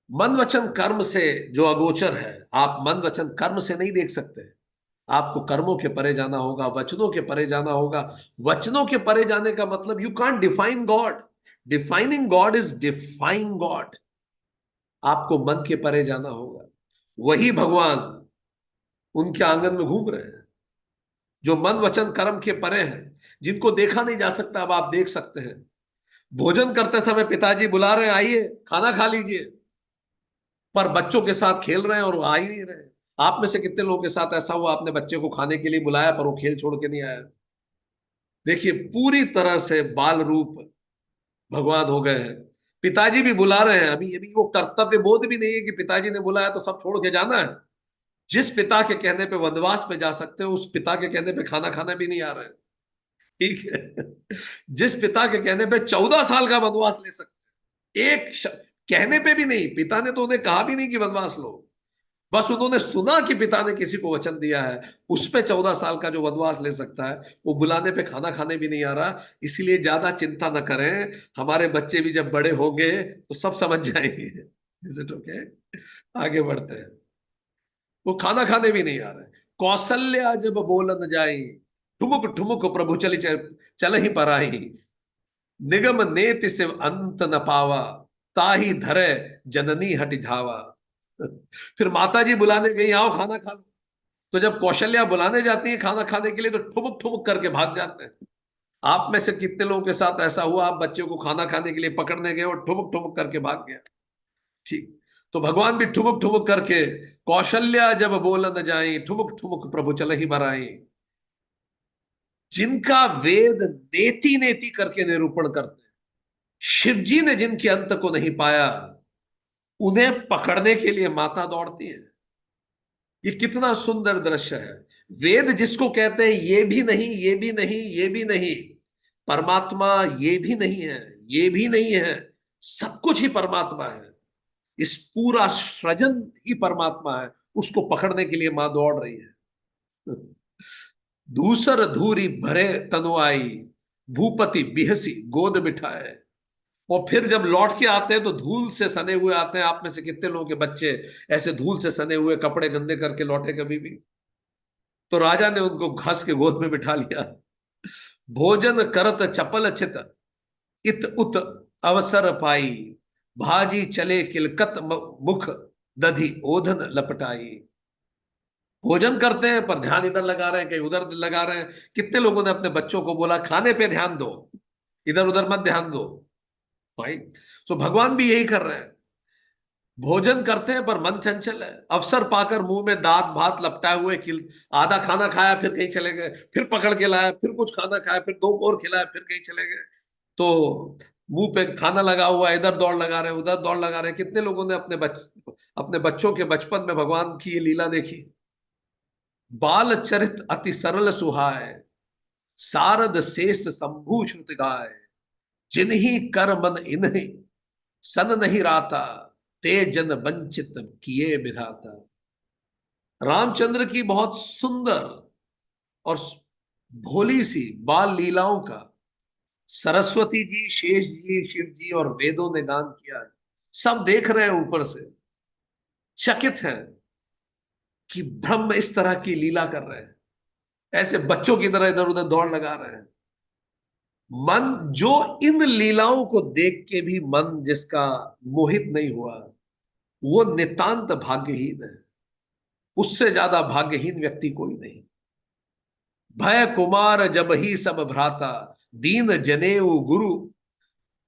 मन वचन कर्म से जो अगोचर है, आप मन वचन कर्म से नहीं देख सकते। आपको कर्मों के परे जाना होगा, वचनों के परे जाना होगा। वचनों के परे जाने का मतलब, you can't define God, defining God is defying God. आपको मन के परे जाना होगा। वही भगवान उनके आंगन में घूम रहे हैं, जो मन वचन कर्म के परे हैं, जिनको देखा नहीं जा सकता, अब आप देख सकते हैं। भोजन करते समय पिताजी बुला रहे हैं, आइए खाना खा लीजिए, पर बच्चों के साथ खेल रहे हैं और वो आ ही नहीं रहे। आप में से कितने लोगों के साथ ऐसा हुआ, आपने बच्चे को खाने के लिए बुलाया पर वो खेल छोड़ के नहीं आया? देखिए, पूरी तरह से बाल रूप भगवान हो गए हैं। पिताजी भी बुला रहे हैं, अभी अभी वो कर्तव्य बोध भी नहीं है कि पिताजी ने बुलाया तो सब छोड़ के जाना है। जिस पिता के कहने पे वनवास पे जा सकते हो, उस पिता के कहने पे खाना खाना भी नहीं आ रहे हैं। ठीक है, जिस पिता के कहने पे 14 साल का वनवास ले सकते हैं, कहने पे भी नहीं, पिता ने तो उन्हें कहा भी नहीं कि वनवास लो, बस उन्होंने सुना कि पिता ने किसी को वचन दिया है, उस पे 14 साल का जो वनवास ले सकता है, वो बुलाने पे खाना खाने भी नहीं आ रहा। इसलिए ज्यादा चिंता न करें, हमारे बच्चे भी जब बड़े होंगे तो सब समझ जाएंगे। Is it okay? आगे बढ़ते हैं। वो खाना खाने भी नहीं आ रहा है। कौशल्या जब बोलन जाई, ठुमुक ठुमुक प्रभु चली चल ही पराई, निगम नेति शिव अंत न पावा, ताही धरे जननी हटि धावा। फिर माता जी बुलाने गई, आओ खाना खा लो। तो जब कौशल्या बुलाने जाती है खाना खाने के लिए, तो ठुमुक ठुमुक करके भाग जाते हैं। आप में से कितने लोगों के साथ ऐसा हुआ, आप बच्चों को खाना खाने के लिए पकड़ने गए और ठुमुक ठुमुक करके भाग गया? ठीक। तो भगवान भी ठुमुक ठुमुक करके, कौशल्या जब बोल न जाई, ठुमुक ठुमुक प्रभु चल ही बराई। जिनका वेद नेति नेति करके निरूपण करते हैं, शिव जी ने जिनके अंत को नहीं पाया, उन्हें पकड़ने के लिए माता दौड़ती है। ये कितना सुंदर दृश्य है। वेद जिसको कहते हैं ये भी नहीं, ये भी नहीं, ये भी नहीं, परमात्मा ये भी नहीं है, ये भी नहीं है, सब कुछ ही परमात्मा है। इस पूरा सृजन ही परमात्मा है। उसको पकड़ने के लिए मां दौड़ रही है। दूसर धूरी भरे तनु आई, भूपति बिहसी गोद बिठाए। और फिर जब लौट के आते हैं तो धूल से सने हुए आते हैं। आप में से कितने लोगों के बच्चे ऐसे धूल से सने हुए कपड़े गंदे करके लौटे कभी भी? तो राजा ने उनको घस के गोद में बिठा लिया। भोजन करत चपल चित, इत उत अवसर पाई, भाजी चले किलकत मुख, दधि ओधन लपटाई। भोजन करते हैं पर ध्यान इधर लगा रहे हैं, कहीं उधर लगा रहे हैं। कितने लोगों ने अपने बच्चों को बोला खाने पे ध्यान दो, इधर उधर मत ध्यान दो भाई। तो भगवान भी यही कर रहे हैं। भोजन करते हैं पर मन चंचल है। अवसर पाकर मुंह में दांत भात लपटाए हुए, किल आधा खाना खाया फिर कहीं चले गए, फिर पकड़ के लाया, फिर कुछ खाना खाया, फिर दो और खिलाया, फिर कहीं चले गए। तो मुंह पे खाना लगा हुआ है, इधर दौड़ लगा रहे हैं, उधर दौड़ लगा रहे हैं। कितने लोगों ने अपने बच्चों के बचपन में भगवान की ये लीला देखी? बाल चरित अति सरल सुहाय, सारद शेष शंभु श्रुत गाय। जिन्हीं कर मन इन्हीं सन नहीं राता, ते जन वंचित किए विधाता। रामचंद्र की बहुत सुंदर और भोली सी बाल लीलाओं का सरस्वती जी, शेष जी, शिव जी और वेदों ने गान किया है। सब देख रहे हैं, ऊपर से चकित हैं कि ब्रह्म इस तरह की लीला कर रहे हैं। ऐसे बच्चों की तरह इधर उधर दौड़ लगा रहे हैं। मन जो इन लीलाओं को देख के भी मन जिसका मोहित नहीं हुआ, वो नितांत भाग्यहीन है। उससे ज्यादा भाग्यहीन व्यक्ति कोई नहीं। भय कुमार जब ही सब भ्राता, दीन जनेऊ गुरु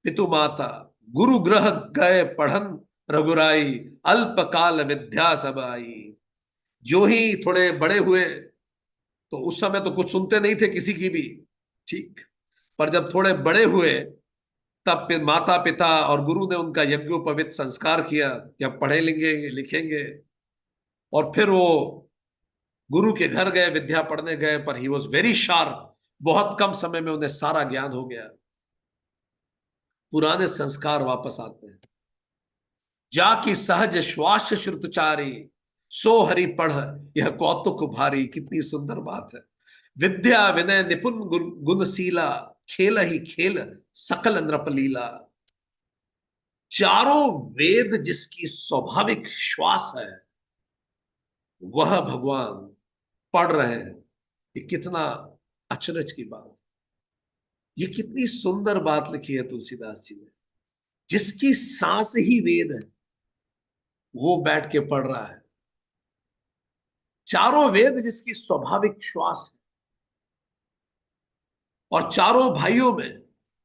पितु माता। गुरु ग्रह गए पढ़न रघुराई, अल्प काल विद्या सब आई। जो ही थोड़े बड़े हुए, तो उस समय तो कुछ सुनते नहीं थे किसी की भी, ठीक। पर जब थोड़े बड़े हुए, तब फिर माता पिता और गुरु ने उनका यज्ञोपवीत संस्कार किया कि अब पढ़े लेंगे, लिखेंगे। और फिर वो गुरु के घर गए, विद्या पढ़ने गए, पर ही वॉज वेरी शार्प। बहुत कम समय में उन्हें सारा ज्ञान हो गया। पुराने संस्कार वापस आते हैं। जाकी सहज श्वास श्रुतचारी, सो हरि पढ़ यह कौतुक भारी। कितनी सुंदर बात है। विद्या विनय निपुण गुणशीला, खेल ही खेल सकल नृपलीला। चारों वेद जिसकी स्वाभाविक श्वास है, वह भगवान पढ़ रहे हैं। ये कितना अचरज की बात। ये कितनी सुंदर बात लिखी है तुलसीदास जी ने। जिसकी सांस ही वेद है, वो बैठ के पढ़ रहा है। चारों वेद जिसकी स्वाभाविक श्वास है, और चारों भाइयों में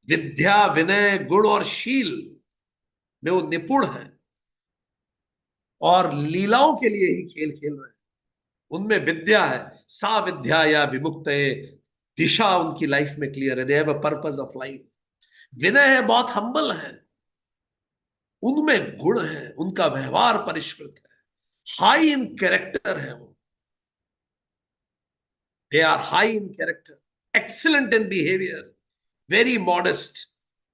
विद्या विनय गुण और शील में वो निपुण है, और लीलाओं के लिए ही खेल खेल रहे हैं। उनमें विद्या है, सा विद्या या विमुक्त, दिशा उनकी लाइफ में क्लियर है। They have a purpose of life. विनय है, बहुत हम्बल है। उनमें गुण है, उनका व्यवहार परिष्कृत है, हाई इन कैरेक्टर है वो। They are high in character, excellent in behaviour, very modest,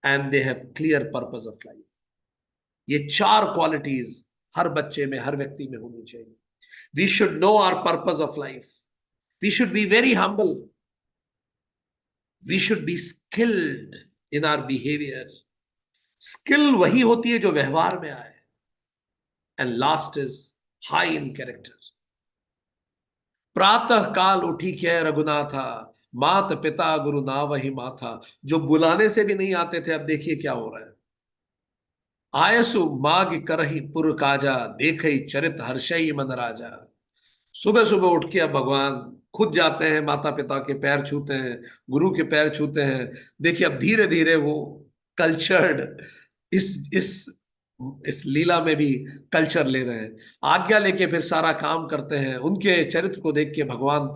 and they have clear purpose of life. ये चार क्वालिटीज हर बच्चे में, हर व्यक्ति में होनी चाहिए। We should know our purpose of life. We should be very humble. We should be skilled in our behaviour. Skill वही होती है जो व्यवहार में आए। And last is high in character. प्रातः काल उठी कै रघुनाथा, मात पिता गुरु नावहि माथा। जो बुलाने से भी नहीं आते थे, अब देखिए क्या हो रहा है। आयसु माग करहि पुर काजा, देखई चरित हर्षई मन राजा। सुबह सुबह उठ के अब भगवान खुद जाते हैं, माता पिता के पैर छूते हैं, गुरु के पैर छूते हैं। देखिए अब धीरे धीरे वो कल्चर्ड इस इस लीला में भी कल्चर ले रहे हैं। आज्ञा लेके फिर सारा काम करते हैं। उनके चरित्र को देख के, भगवान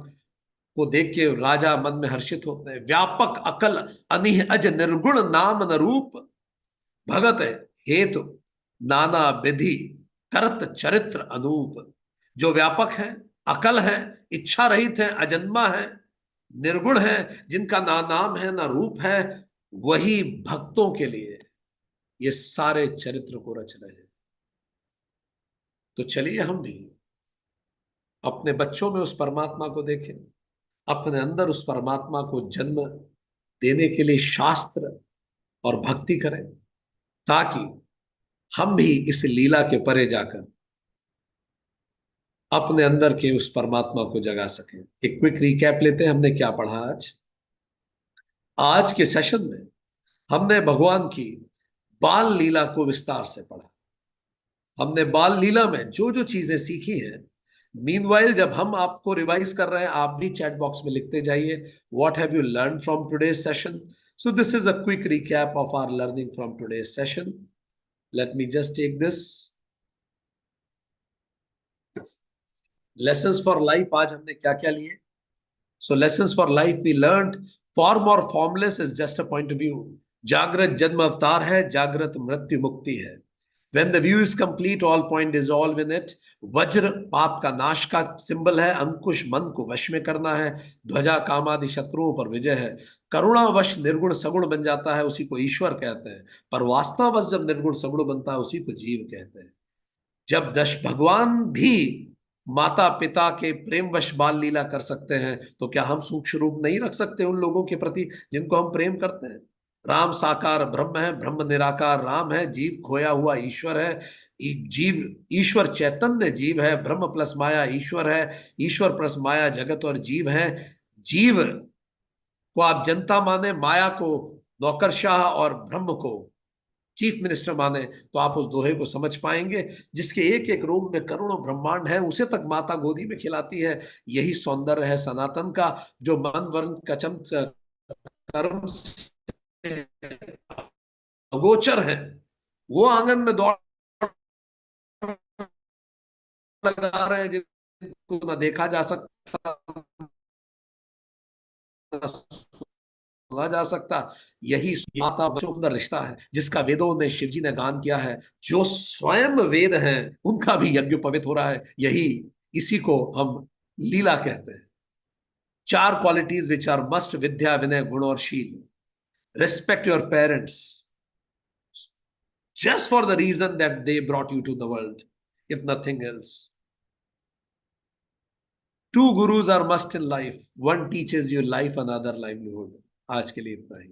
को देख के राजा मन में हर्षित होते हैं। व्यापक अकल अनिह अज निर्गुण नाम न रूप, भगत हेतु नाना विधि करत चरित्र अनूप। जो व्यापक है, अकल है, इच्छा रहित है, अजन्मा है, निर्गुण है, जिनका ना नाम है ना रूप है, वही भक्तों के लिए ये सारे चरित्र को रच रहे हैं। तो चलिए हम भी अपने बच्चों में उस परमात्मा को देखें, अपने अंदर उस परमात्मा को जन्म देने के लिए शास्त्र और भक्ति करें, ताकि हम भी इस लीला के परे जाकर अपने अंदर के उस परमात्मा को जगा सकें। एक क्विक रिकैप लेते हैं, हमने क्या पढ़ा आज। आज के सेशन में हमने भगवान की बाल लीला को विस्तार से पढ़ा। हमने बाल लीला में जो जो चीजें सीखी हैं, मीनवाइल जब हम आपको रिवाइज कर रहे हैं, आप भी चैट बॉक्स में लिखते जाइए, what have you learn from today's session. So this is a quick recap of our learning from today's session. Let me just take this. Lessons for life, आज हमने क्या क्या लिए। So lessons for life we learn, form और formless is just a point of view. जागृत जन्म अवतार है, जागृत मृत्यु मुक्ति है। When the view is complete, all point dissolve in it. वज्र पाप का नाश का सिंबल है, अंकुश मन को वश में करना है, ध्वजा कामादि शत्रुओं पर विजय है। करुणावश निर्गुण सगुण बन जाता है, उसी को ईश्वर कहते हैं। पर वासनावश जब निर्गुण सगुण बनता है, उसी को जीव कहते हैं। जब दश भगवान भी माता पिता के प्रेमवश बाल लीला कर सकते हैं, तो क्या हम सूक्ष्म रूप नहीं रख सकते उन लोगों के प्रति जिनको हम प्रेम करते हैं। राम साकार ब्रह्म है, ब्रह्म निराकार राम है, जीव खोया हुआ ईश्वर है। जीव ईश्वर चैतन्य जीव है, ब्रह्म प्लस माया ईश्वर है, ईश्वर प्लस माया जगत और जीव है। जीव को आप जनता माने, माया को नौकरशाह और ब्रह्म को चीफ मिनिस्टर माने, तो आप उस दोहे को समझ पाएंगे। जिसके एक एक रूम में करोड़ों ब्रह्मांड है, उसे तक माता गोदी में खिलाती है। यही सौंदर्य है सनातन का, जो मन वर्ण कचम कर्म अगोचर है। वो आंगन में दौड़ लगा रहे हैं, जिनको ना देखा जा सकता ना सुना जा सकता। यही माता बच्चों का रिश्ता है, जिसका वेदों ने, शिव जी ने गान किया है। जो स्वयं वेद हैं, उनका भी यज्ञ पवित्र हो रहा है। यही इसी को हम लीला कहते हैं। चार क्वालिटीज विच आर मस्ट, विद्या विनय गुण और शील। Respect your parents just for the reason that they brought you to the world, if nothing else. Two gurus are must in life. One teaches you life, another livelihood. आज के लिए इतना ही।